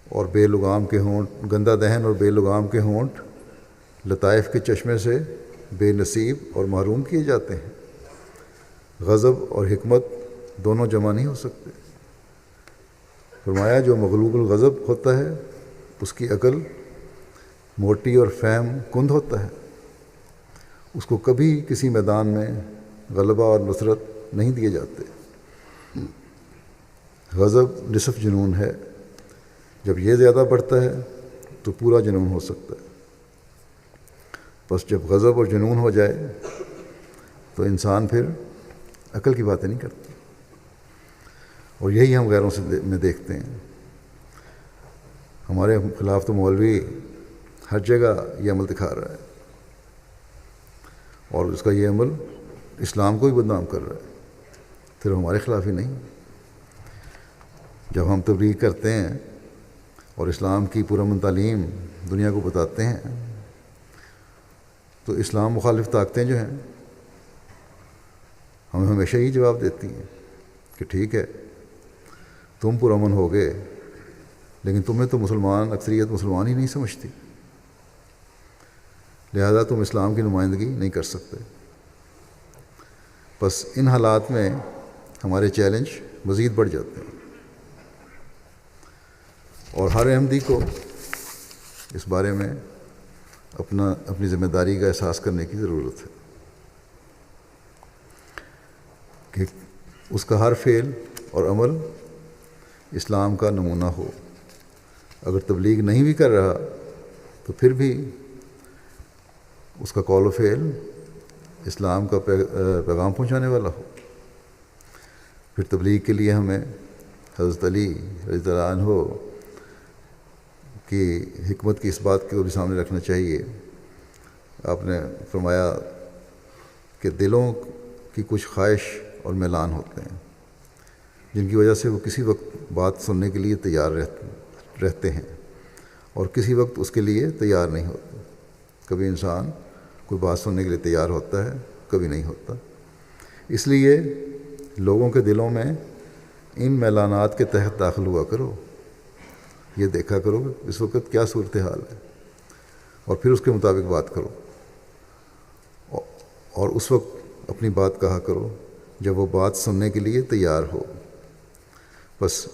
اور بے لگام کے ہونٹ لطائف کے چشمے سے بے نصیب اور محروم کیے جاتے ہیں۔ غضب اور حکمت دونوں جمع نہیں ہو سکتے۔ فرمایا جو مغلوب الغضب ہوتا ہے اس کی عقل موٹی اور فہم کند ہوتا ہے، اس کو کبھی کسی میدان میں غلبہ اور نصرت نہیں دیے جاتے۔ غضب نصف جنون ہے، جب یہ زیادہ بڑھتا ہے تو پورا جنون ہو سکتا ہے۔ بس جب غضب اور جنون ہو جائے تو انسان پھر عقل کی باتیں نہیں کرتا، اور یہی ہم غیروں سے میں دیکھتے ہیں۔ ہمارے خلاف تو مولوی ہر جگہ یہ عمل دکھا رہا ہے اور اس کا یہ عمل اسلام کو بھی بدنام کر رہا ہے، صرف ہمارے خلاف ہی نہیں۔ جب ہم تبلیغ کرتے ہیں اور اسلام کی پرامن تعلیم دنیا کو بتاتے ہیں تو اسلام مخالف طاقتیں جو ہیں ہمیں ہمیشہ ہی جواب دیتی ہیں کہ ٹھیک ہے تم پرامن ہو گئے لیکن تمہیں تو اکثریت مسلمان ہی نہیں سمجھتی، لہذا تم اسلام کی نمائندگی نہیں کر سکتے۔ بس ان حالات میں ہمارے چیلنج مزید بڑھ جاتے ہیں اور ہر احمدی کو اس بارے میں اپنی ذمہ داری کا احساس کرنے کی ضرورت ہے کہ اس کا ہر فعل اور عمل اسلام کا نمونہ ہو۔ اگر تبلیغ نہیں بھی کر رہا تو پھر بھی اس کا قول و فعل اسلام کا پیغام پہنچانے والا ہو۔ پھر تبلیغ کے لیے ہمیں حضرت علی رضی اللہ عنہ کی حکمت کی اس بات کو بھی سامنے رکھنا چاہیے۔ آپ نے فرمایا کہ دلوں کی کچھ خواہش اور میلان ہوتے ہیں جن کی وجہ سے وہ کسی وقت بات سننے کے لیے تیار رہتے ہیں اور کسی وقت اس کے لیے تیار نہیں ہوتے۔ کبھی انسان کوئی بات سننے کے لیے تیار ہوتا ہے، کبھی نہیں ہوتا۔ اس لیے لوگوں کے دلوں میں ان میلانات کے تحت داخل ہوا کرو، یہ دیکھا کرو کہ اس وقت کیا صورتحال ہے اور پھر اس کے مطابق بات کرو، اور اس وقت اپنی بات کہا کرو جب وہ بات سننے کے لیے تیار ہو۔ بس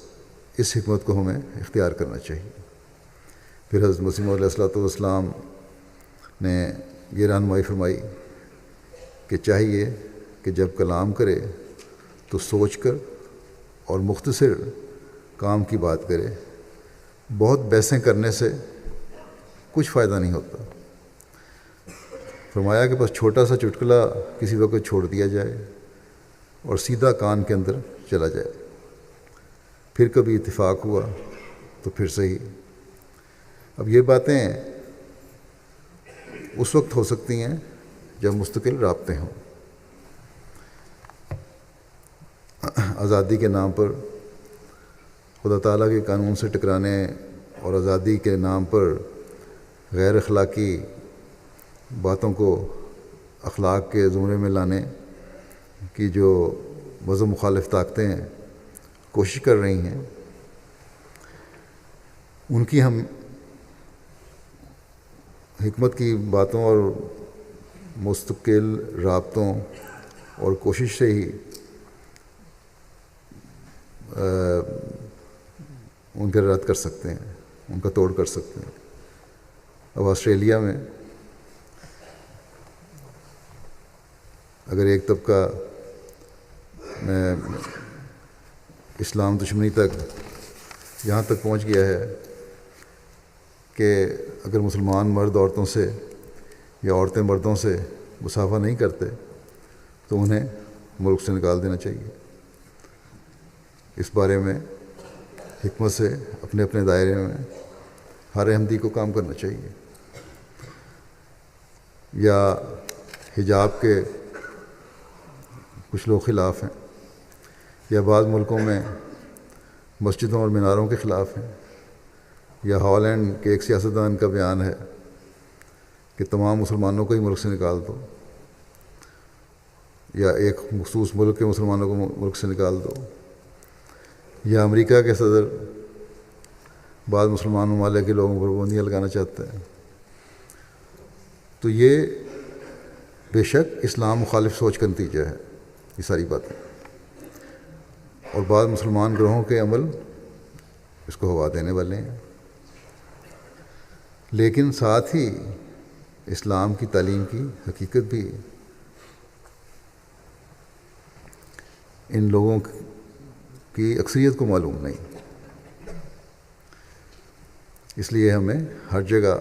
اس حکمت کو ہمیں اختیار کرنا چاہیے۔ پھر حضرت مسیح موعود علیہ الصلوۃ والسلام نے یہ رہنمائی فرمائی کہ چاہیے کہ جب کلام کرے تو سوچ کر اور مختصر کام کی بات کرے۔ بہت بحثیں کرنے سے کچھ فائدہ نہیں ہوتا۔ فرمایا کہ بس چھوٹا سا چٹکلا کسی وقت چھوڑ دیا جائے اور سیدھا کان کے اندر چلا جائے، پھر کبھی اتفاق ہوا تو پھر صحیح۔ اب یہ باتیں اس وقت ہو سکتی ہیں جب مستقل رابطے ہوں۔ آزادی کے نام پر خدا تعالیٰ کے قانون سے ٹکرانے اور آزادی کے نام پر غیر اخلاقی باتوں کو اخلاق کے زمرے میں لانے کی جو مذہب مخالف طاقتیں کوشش کر رہی ہیں، ان کی ہم حکمت کی باتوں اور مستقل رابطوں اور کوشش سے ہی ان کا رد کر سکتے ہیں، ان کا توڑ کر سکتے ہیں۔ اب آسٹریلیا میں اگر ایک طبقہ اسلام دشمنی تک یہاں تک پہنچ گیا ہے کہ اگر مسلمان مرد عورتوں سے یا عورتیں مردوں سے مصافحہ نہیں کرتے تو انہیں ملک سے نکال دینا چاہیے۔ اس بارے میں حکمت سے اپنے اپنے دائرے میں ہر احمدی کو کام کرنا چاہیے۔ یا حجاب کے کچھ لوگ خلاف ہیں، یا بعض ملکوں میں مسجدوں اور میناروں کے خلاف ہیں، یا ہالینڈ کے ایک سیاستدان کا بیان ہے کہ تمام مسلمانوں کو ہی ملک سے نکال دو، یا ایک مخصوص ملک کے مسلمانوں کو ملک سے نکال دو، یا امریکہ کے صدر بعض مسلمان ممالک کے لوگوں پر پابندیاں لگانا چاہتے ہیں۔ تو یہ بے شک اسلام مخالف سوچ کا نتیجہ ہے یہ ساری باتیں، اور بعض مسلمان گروہوں کے عمل اس کو ہوا دینے والے ہیں۔ لیکن ساتھ ہی اسلام کی تعلیم کی حقیقت بھی ان لوگوں کی اکثریت کو معلوم نہیں، اس لیے ہمیں ہر جگہ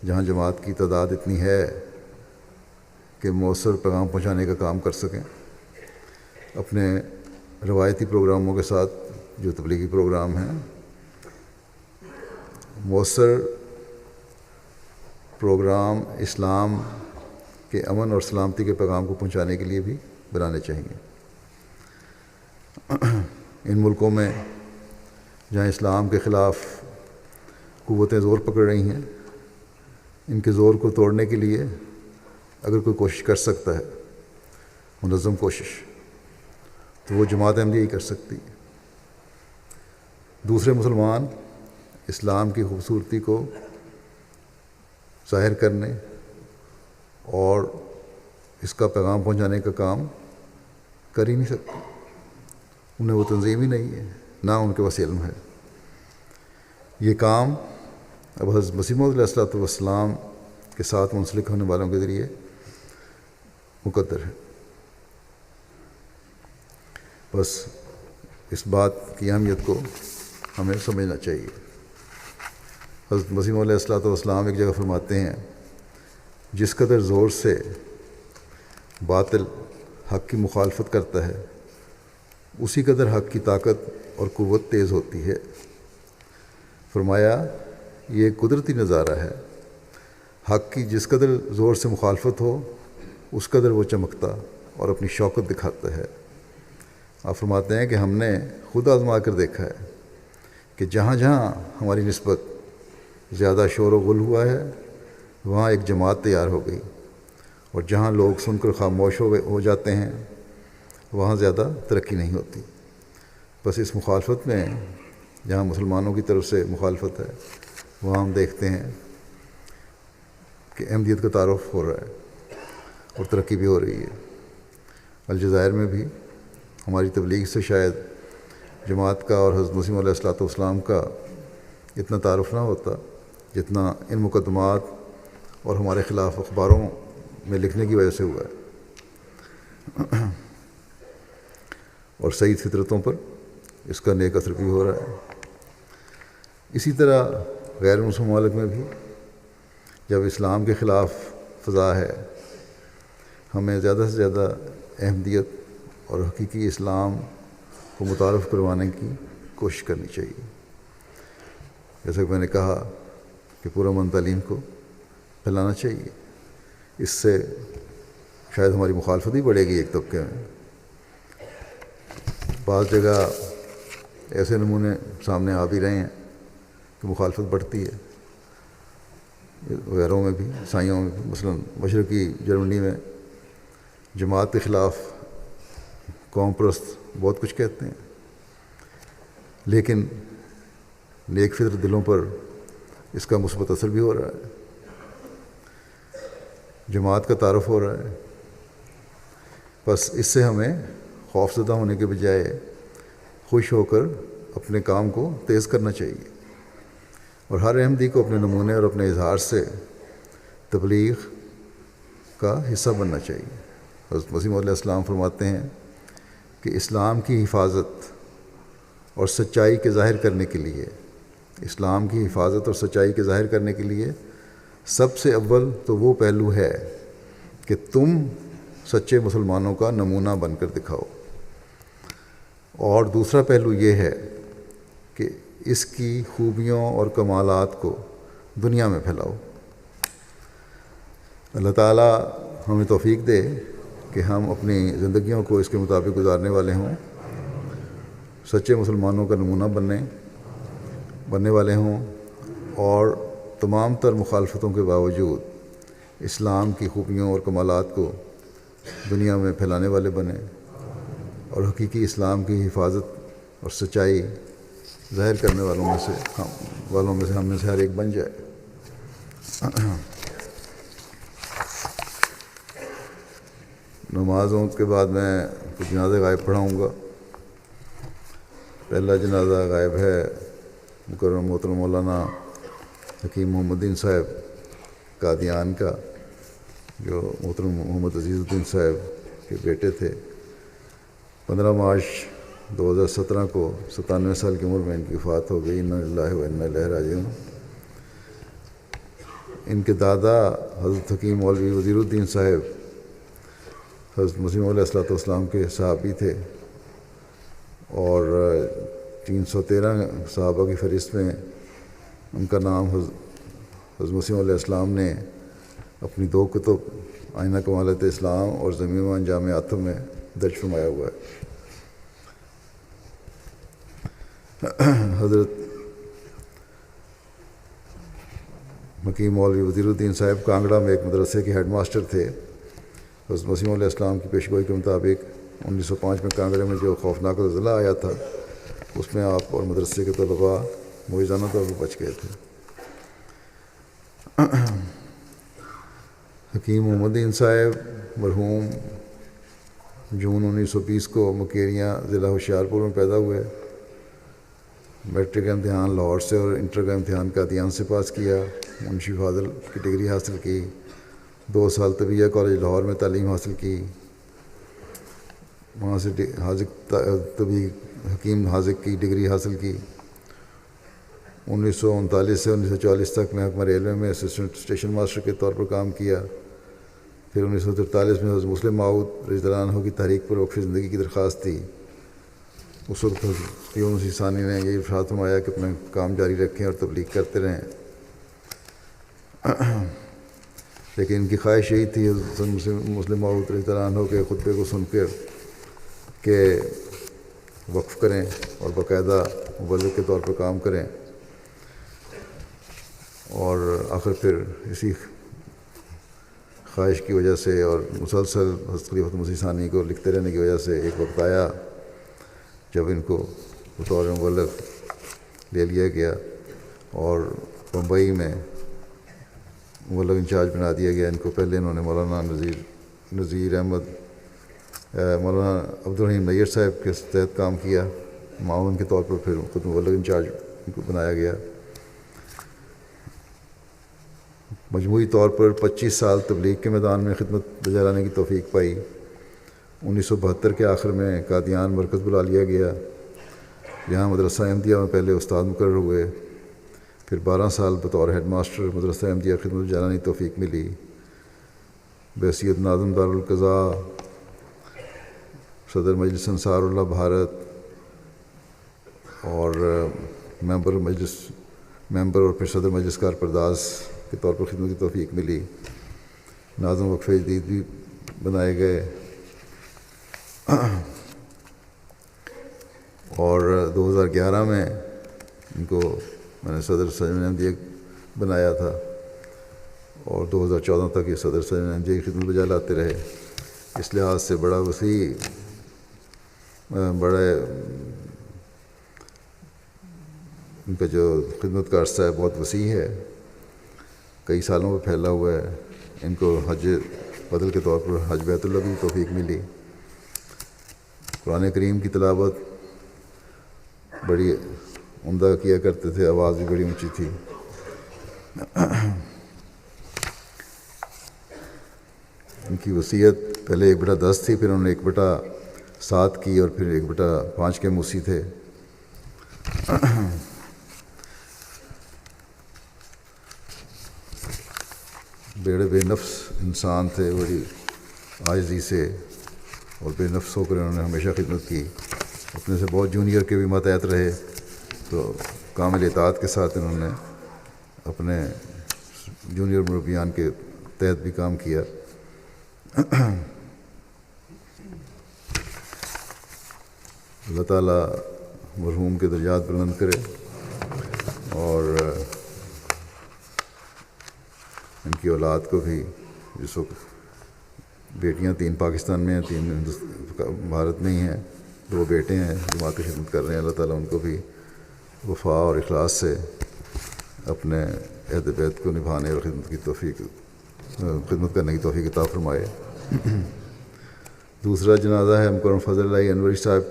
جہاں جماعت کی تعداد اتنی ہے کہ مؤثر پیغام پہنچانے کا کام کر سکیں، اپنے روایتی پروگراموں کے ساتھ جو تبلیغی پروگرام ہیں، مؤثر پروگرام اسلام کے امن اور سلامتی کے پیغام کو پہنچانے کے لیے بھی بنانے چاہیے۔ ان ملکوں میں جہاں اسلام کے خلاف قوتیں زور پکڑ رہی ہیں، ان کے زور کو توڑنے کے لیے اگر کوئی کوشش کر سکتا ہے، منظم کوشش، تو وہ جماعت احمدیہ ہی کر سکتی ہے۔ دوسرے مسلمان اسلام کی خوبصورتی کو ظاہر کرنے اور اس کا پیغام پہنچانے کا کام کر ہی نہیں سکتے، انہیں وہ تنظیم ہی نہیں ہے، نہ ان کے پاس علم ہے۔ یہ کام اب حضرت مسیح موعود علیہ الصلوۃ والسلام کے ساتھ منسلک ہونے والوں کے ذریعے مقدر ہے۔ بس اس بات کی اہمیت کو ہمیں سمجھنا چاہیے۔ حضرت مسیح موعود علیہ الصلوۃ والسلام ایک جگہ فرماتے ہیں، جس قدر زور سے باطل حق کی مخالفت کرتا ہے اسی قدر حق کی طاقت اور قوت تیز ہوتی ہے۔ فرمایا یہ ایک قدرتی نظارہ ہے، حق کی جس قدر زور سے مخالفت ہو اس قدر وہ چمکتا اور اپنی شوکت دکھاتا ہے۔ آپ فرماتے ہیں کہ ہم نے خود آزما کر دیکھا ہے کہ جہاں جہاں ہماری نسبت زیادہ شور و غل ہوا ہے وہاں ایک جماعت تیار ہو گئی، اور جہاں لوگ سن کر خاموش ہو جاتے ہیں وہاں زیادہ ترقی نہیں ہوتی۔ بس اس مخالفت میں جہاں مسلمانوں کی طرف سے مخالفت ہے وہاں ہم دیکھتے ہیں کہ احمدیت کا تعارف ہو رہا ہے اور ترقی بھی ہو رہی ہے۔ الجزائر میں بھی ہماری تبلیغ سے شاید جماعت کا اور حضرت مسیح علیہ الصلوۃ والسلام کا اتنا تعارف نہ ہوتا جتنا ان مقدمات اور ہمارے خلاف اخباروں میں لکھنے کی وجہ سے ہوا ہے، اور صحیح فطرتوں پر اس کا نیک اثر بھی ہو رہا ہے۔ اسی طرح غیر مسلم ممالک میں بھی جب اسلام کے خلاف فضا ہے، ہمیں زیادہ سے زیادہ احمدیت اور حقیقی اسلام کو متعارف کروانے کی کوشش کرنی چاہیے۔ جیسا کہ میں نے کہا کہ پرامن تعلیم کو پھیلانا چاہیے، اس سے شاید ہماری مخالفت بھی بڑھے گی ایک طبقے میں۔ بعض جگہ ایسے نمونے سامنے آ بھی رہے ہیں کہ مخالفت بڑھتی ہے، غیروں میں بھی، عیسائیوں میں بھی۔ مثلا مشرقی جرمنی میں جماعت کے خلاف قوم پرست بہت کچھ کہتے ہیں، لیکن نیک فطر دلوں پر اس کا مثبت اثر بھی ہو رہا ہے، جماعت کا تعارف ہو رہا ہے۔ بس اس سے ہمیں خوف زدہ ہونے کے بجائے خوش ہو کر اپنے کام کو تیز کرنا چاہیے، اور ہر احمدی کو اپنے نمونے اور اپنے اظہار سے تبلیغ کا حصہ بننا چاہیے۔ حضرت مسیح موعود علیہ السلام فرماتے ہیں کہ اسلام کی حفاظت اور سچائی کے ظاہر کرنے کے لیے، اسلام کی حفاظت اور سچائی کے ظاہر کرنے کے لیے سب سے اول تو وہ پہلو ہے کہ تم سچے مسلمانوں کا نمونہ بن کر دکھاؤ، اور دوسرا پہلو یہ ہے کہ اس کی خوبیوں اور کمالات کو دنیا میں پھیلاؤ۔ اللہ تعالیٰ ہمیں توفیق دے کہ ہم اپنی زندگیوں کو اس کے مطابق گزارنے والے ہوں، سچے مسلمانوں کا نمونہ بننے والے ہوں، اور تمام تر مخالفتوں کے باوجود اسلام کی خوبیوں اور کمالات کو دنیا میں پھیلانے والے بنیں، اور حقیقی اسلام کی حفاظت اور سچائی ظاہر کرنے والوں میں سے ہم میں سے ہر ایک بن جائے۔ نمازوں کے بعد میں کچھ جنازہ غائب پڑھاؤں گا۔ پہلا جنازہ غائب ہے مکرم محترم مولانا حکیم محمد الدین صاحب قادیان کا، جو محترم محمد عزیز الدین صاحب کے بیٹے تھے۔ 15 مارچ 2017 کو 97 سال کی عمر میں ان کی وفات ہو گئی۔ انا للہ و انا الیہ راجعون۔ ان کے دادا حضرت حکیم مولوی وزیر الدین صاحب حضرت مسیح موعود علیہ السلام کے صحابی تھے، اور 313 صحابہ کی فہرست میں ان کا نام حضرت مسیح علیہ السلام نے اپنی 2 کتب آئینہ کمالات اسلام اور ضمیم انجام آتم میں درج فرمایا ہوا ہے۔ حضرت حکیم مولوی وزیر الدین صاحب کانگڑا میں ایک مدرسے کے ہیڈ ماسٹر تھے۔ حضرت مسیح علیہ السلام کی پیشگوئی کے مطابق 1905 میں کانگڑے میں جو خوفناک زلزلہ آیا تھا، اس میں آپ اور مدرسے کے طلباء معجزانہ طور پر بچ گئے تھے۔ حکیم محمد الدین صاحب مرحوم جون 1920 کو مکیریاں ضلع ہوشیارپور میں پیدا ہوئے۔ میٹرک کا امتحان لاہور سے اور انٹر کا امتحان قادیان سے پاس کیا۔ منشی فاضل کی ڈگری حاصل کی۔ 2 سال طبیہ کالج لاہور میں تعلیم حاصل کی، وہاں سے طبی حکیم حاذق کی ڈگری حاصل کی۔ 1939 سے 1940 تک محکمہ ریلوے میں اسسٹنٹ اسٹیشن ماسٹر کے طور پر کام کیا۔ پھر 1943 میں حضرت مسلم موعود رضی اللہ عنہ کی تحریک پر وقف زندگی کی درخواست تھی۔ اس وقت حضرت مسیح ثانی نے یہ ارشاد فرمایا کہ اپنا کام جاری رکھیں اور تبلیغ کرتے رہیں، لیکن ان کی خواہش یہی تھی حضرت مسلم موعود رضی اللہ عنہ کے خطبے کو سن کر کہ وقف کریں اور باقاعدہ مبلغ کے طور پر کام کریں، اور آخر پھر اسی خواہش کی وجہ سے اور مسلسل حضرت خلیفۃ مسیح ثانی کو لکھتے رہنے کی وجہ سے ایک وقت آیا جب ان کو بطور مبلغ لے لیا گیا اور بمبئی میں مبلغ انچارج بنا دیا گیا۔ ان کو پہلے انہوں نے مولانا نذیر احمد مولانا عبدالرحیم نیر صاحب کے تحت کام کیا معاون کے طور پر، پھر خود مبلغ انچارج ان کو بنایا گیا۔ مجموعی طور پر 25 سال تبلیغ کے میدان میں خدمت بجا لانے کی توفیق پائی۔ 1972 کے آخر میں قادیان مرکز بلا لیا گیا، یہاں مدرسہ احمدیہ میں پہلے استاد مقرر ہوئے، پھر 12 سال بطور ہیڈ ماسٹر مدرسہ احمدیہ خدمت بجا لانے کی توفیق ملی۔ بحیثیت ناظم دارالقضاء، صدر مجلس انصار اللہ بھارت اور ممبر اور پھر صدر مجلس کار پرداز کے طور پر خدمت کی توفیق ملی۔ ناظم وقف جدید بھی بنائے گئے، اور 2011 میں ان کو میں نے صدر سجن احمدیہ بنایا تھا، اور 2014 تک یہ صدر سجن احمدیہ کی خدمت بجا لاتے رہے۔ اس لحاظ سے بڑا وسیع ان کا جو خدمت کا عرصہ ہے بہت وسیع ہے، کئی سالوں میں پھیلا ہوا ہے۔ ان کو حج بدل کے طور پر حج بیت اللہ کی توفیق ملی۔ قرآن کریم کی تلاوت بڑی عمدہ کیا کرتے تھے، آواز بھی بڑی اونچی تھی۔ ان کی وصیت پہلے 1/10 تھی، پھر انہوں نے 1/7 کی، اور پھر 1/5 کے موسی تھے۔ بے نفس انسان تھے، بڑی عاجزی سے اور بے نفس ہو کر انہوں نے ہمیشہ خدمت کی۔ اپنے سے بہت جونیئر کے بھی ماتحت رہے، تو کامل اطاعت کے ساتھ انہوں نے اپنے جونیئر مربیان کے تحت بھی کام کیا۔ اللہ تعالیٰ مرحوم کے درجات بلند کرے، اور ان کی اولاد کو بھی، جس وقت بیٹیاں 3 پاکستان میں ہیں، 3 بھارت میں ہی ہیں، 2 بیٹے ہیں جماعت کی خدمت کر رہے ہیں، اللہ تعالیٰ ان کو بھی وفا اور اخلاص سے اپنے عہد بیت کو نبھانے اور خدمت کرنے کی توفیق عطا فرمائے۔ دوسرا جنازہ ہے مکرم فضل اللہ انوری صاحب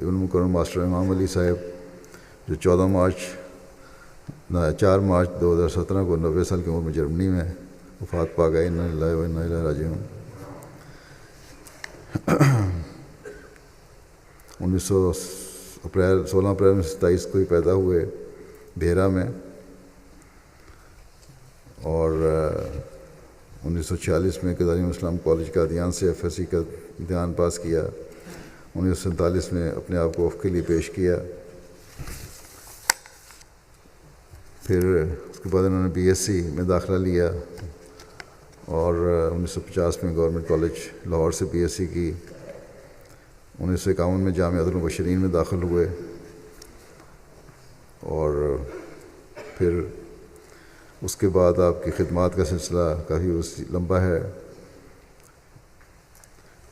ابن مکرم ماسٹر امام علی صاحب، جو 4 مارچ 2017 کو 90 سال کی عمر میں جرمنی میں وفات پا گئے۔ انا للہ و انا الیہ راجعون۔ 16 اپریل 27 کو ہی پیدا ہوئے بھیرا میں، اور 1946 میں قائد اسلام کالج قادیان سے FSC کا امتحان پاس کیا۔ 1947 میں اپنے آپ کو وقف کے لیے پیش کیا۔ پھر اس کے بعد انہوں نے BSc میں داخلہ لیا، اور 1950 میں گورنمنٹ کالج لاہور سے BSc کی۔ 1951 میں جامعۃ المبشرین میں داخل ہوئے، اور پھر اس کے بعد آپ کی خدمات کا سلسلہ کافی لمبا ہے۔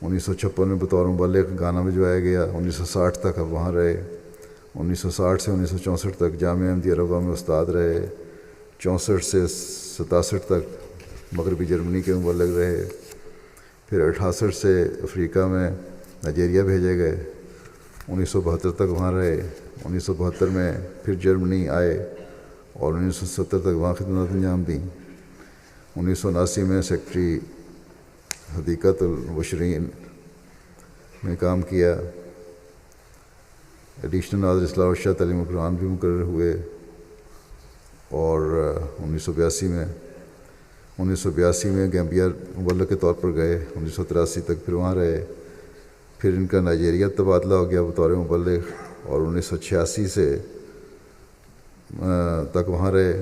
1956 میں بطور مبلغ گانا بھجوایا گیا، 1960 تک اب وہاں رہے۔ 1960 سے 1964 تک جامعہ احمدیہ روا میں استاد رہے۔ 64 سے 67 تک مغربی جرمنی کے مبلغ رہے۔ پھر 68 سے افریقہ میں نائجیریا بھیجے گئے، 1972 تک وہاں رہے۔ 1972 میں پھر جرمنی آئے، اور 1970 تک وہاں خدمات انجام دیں۔ 1979 میں سیکٹری حدیقت المبشرین میں کام کیا۔ ایڈیشنل ناظر اصلاح و ارشاد تعلیم قرآن بھی مقرر ہوئے، اور 1982 میں گیمبیا مبلغ کے طور پر گئے، 1983 تک پھر وہاں رہے۔ پھر ان کا نائجیریا تبادلہ ہو گیا بطور مبلغ، اور 1986 سے تک وہاں رہے۔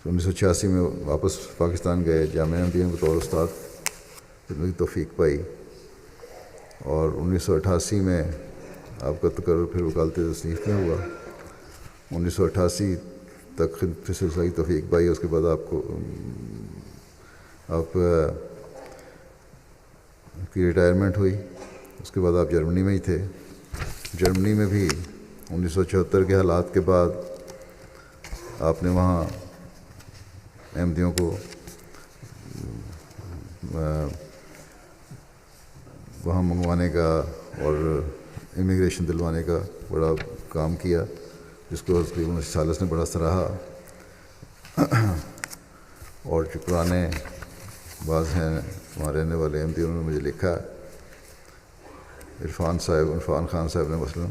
1986 میں واپس پاکستان گئے، جامعہ احمدیہ میں بطور استاد خدمت کی توفیق پائی، اور 1988 میں آپ کا تقرر پھر وکالت تصنیف میں ہوا۔ 1988 تک خدمت سلسلہ کی توفیق پائی۔ اس کے بعد آپ کی ریٹائرمنٹ ہوئی۔ اس کے بعد آپ جرمنی میں ہی تھے۔ جرمنی میں بھی 1974 کے حالات کے بعد آپ نے وہاں احمدیوں کو وہاں منگوانے کا اور امیگریشن دلوانے کا بڑا کام کیا، جس کو حضرت مسیح ثالث نے بڑا سراہا۔ اور جو پرانے بعض ہیں وہاں رہنے والے احمدی، انہوں نے مجھے لکھا، عرفان خان صاحب نے مثلا،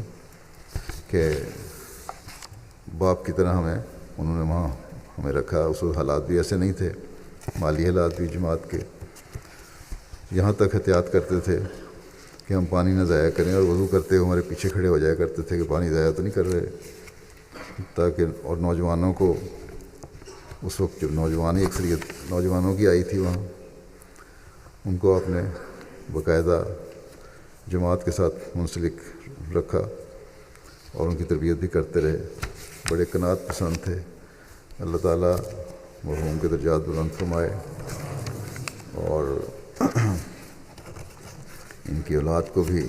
کہ باپ کی طرح انہوں نے وہاں ہمیں رکھا۔ اس وقت حالات بھی ایسے نہیں تھے، مالی حالات بھی جماعت کے، یہاں تک احتیاط کرتے تھے کہ ہم پانی نہ ضائع کریں، اور وضو کرتے ہوئے ہمارے پیچھے کھڑے ہو جایا کرتے تھے کہ پانی ضائع تو نہیں کر رہے، تاکہ اور نوجوانوں کو، اس وقت جب نوجوانی اکثریت نوجوانوں کی آئی تھی وہاں، ان کو آپ نے باقاعدہ جماعت کے ساتھ منسلک رکھا، اور ان کی تربیت بھی کرتے رہے۔ بڑے قناعت پسند تھے۔ اللہ تعالیٰ مرحوم کے درجات بلند فرمائے، اور ان کی اولاد کو بھی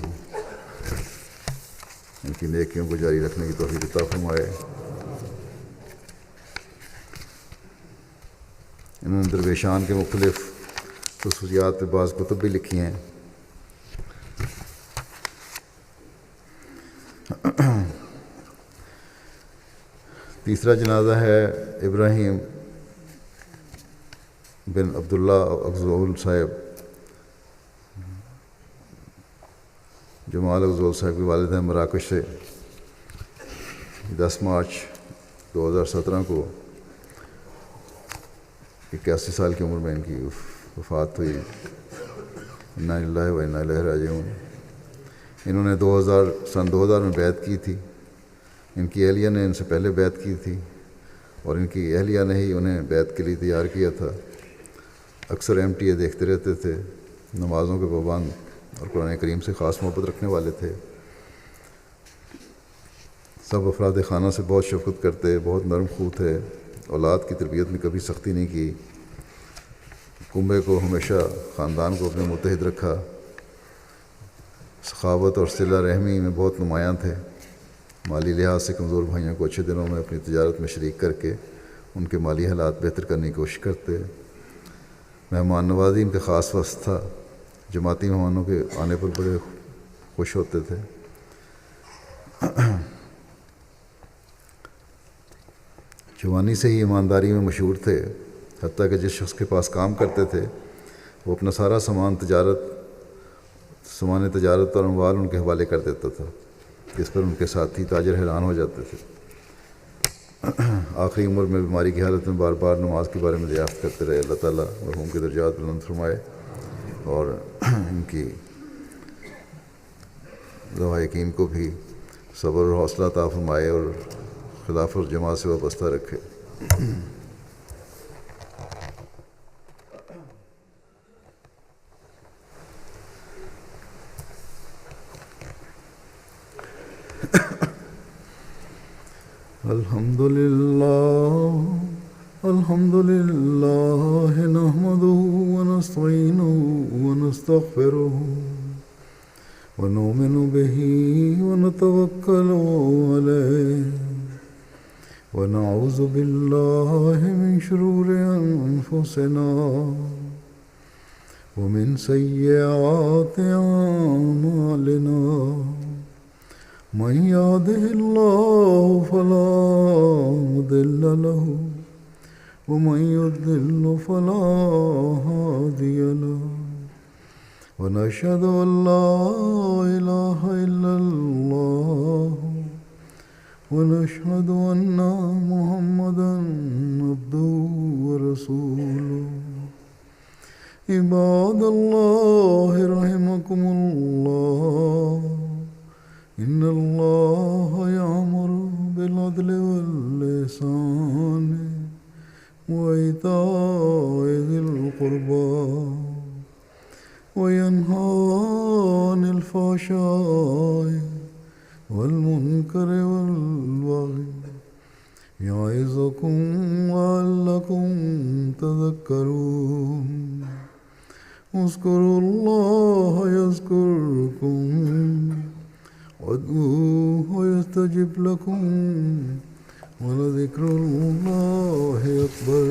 ان کی نیکیوں کو جاری رکھنے کی توفیق عطا فرمائے۔ انہوں نے درویشان کے مختلف خصوصیات پہ بعض کتب بھی لکھی ہیں۔ تیسرا جنازہ ہے ابراہیم بن عبداللہ اغزول صاحب، جمال اغزول صاحب کے والد ہیں مراکش سے۔ 10 مارچ 2017 کو 81 سال کی عمر میں ان کی وفات ہوئی۔ انا للہ و انا الیہ راجعون۔ انہوں نے سن 2000 میں بیعت کی تھی۔ ان کی اہلیہ نے ان سے پہلے بیعت کی تھی، اور ان کی اہلیہ نے ہی انہیں بیعت کے لیے تیار کیا تھا۔ اکثر MTA دیکھتے رہتے تھے، نمازوں کے پابند اور قرآن کریم سے خاص محبت رکھنے والے تھے۔ سب افراد خانہ سے بہت شفقت کرتے، بہت نرم خو تھے، اولاد کی تربیت میں کبھی سختی نہیں کی۔ کنبے کو ہمیشہ خاندان کو اپنے متحد رکھا۔ سخاوت اور صلہ رحمی میں بہت نمایاں تھے۔ مالی لحاظ سے کمزور بھائیوں کو اچھے دنوں میں اپنی تجارت میں شریک کر کے ان کے مالی حالات بہتر کرنے کی کوشش کرتے۔ مہمان نوازی ان کا خاص وصف تھا۔ جماعتی مہمانوں کے آنے پر بڑے خوش ہوتے تھے۔ جوانی سے ہی ایمانداری میں مشہور تھے، حتیٰ کہ جس شخص کے پاس کام کرتے تھے وہ اپنا سارا سامان تجارت اور اموال ان کے حوالے کر دیتا تھا، جس پر ان کے ساتھی تاجر حیران ہو جاتے تھے۔ آخری عمر میں بیماری کی حالت میں بار بار نماز کے بارے میں دریافت کرتے رہے۔ اللہ تعالیٰ مرحوم کے درجات بلند فرمائے اور ان کی ذوائقین کو بھی صبر اور حوصلہ عطا فرمائے اور خلاف اور جماعت سے وابستہ رکھے۔ الحمد للہ نحمدہ ونستعینہ ونستغفرہ ونؤمن بہ ونتوکل علیہ ونعوذ باللہ من شرور انفسنا ومن سیئات اعمالنا من يهده الله فلا مضل له ومن يضلل فلا هادي له ونشهد أن لا إله إلا الله ونشهد أن محمدا عبده ورسوله عباد الله رحمكم الله إن الله يأمر بالعدل والإحسان وإيتاء ذي القربى وينهى عن الفحشاء والمنكر والبغي يعظكم لعلكم تذكرون اذكروا الله يذكركم وادعوه يستجب لكم ولذكر الله أكبر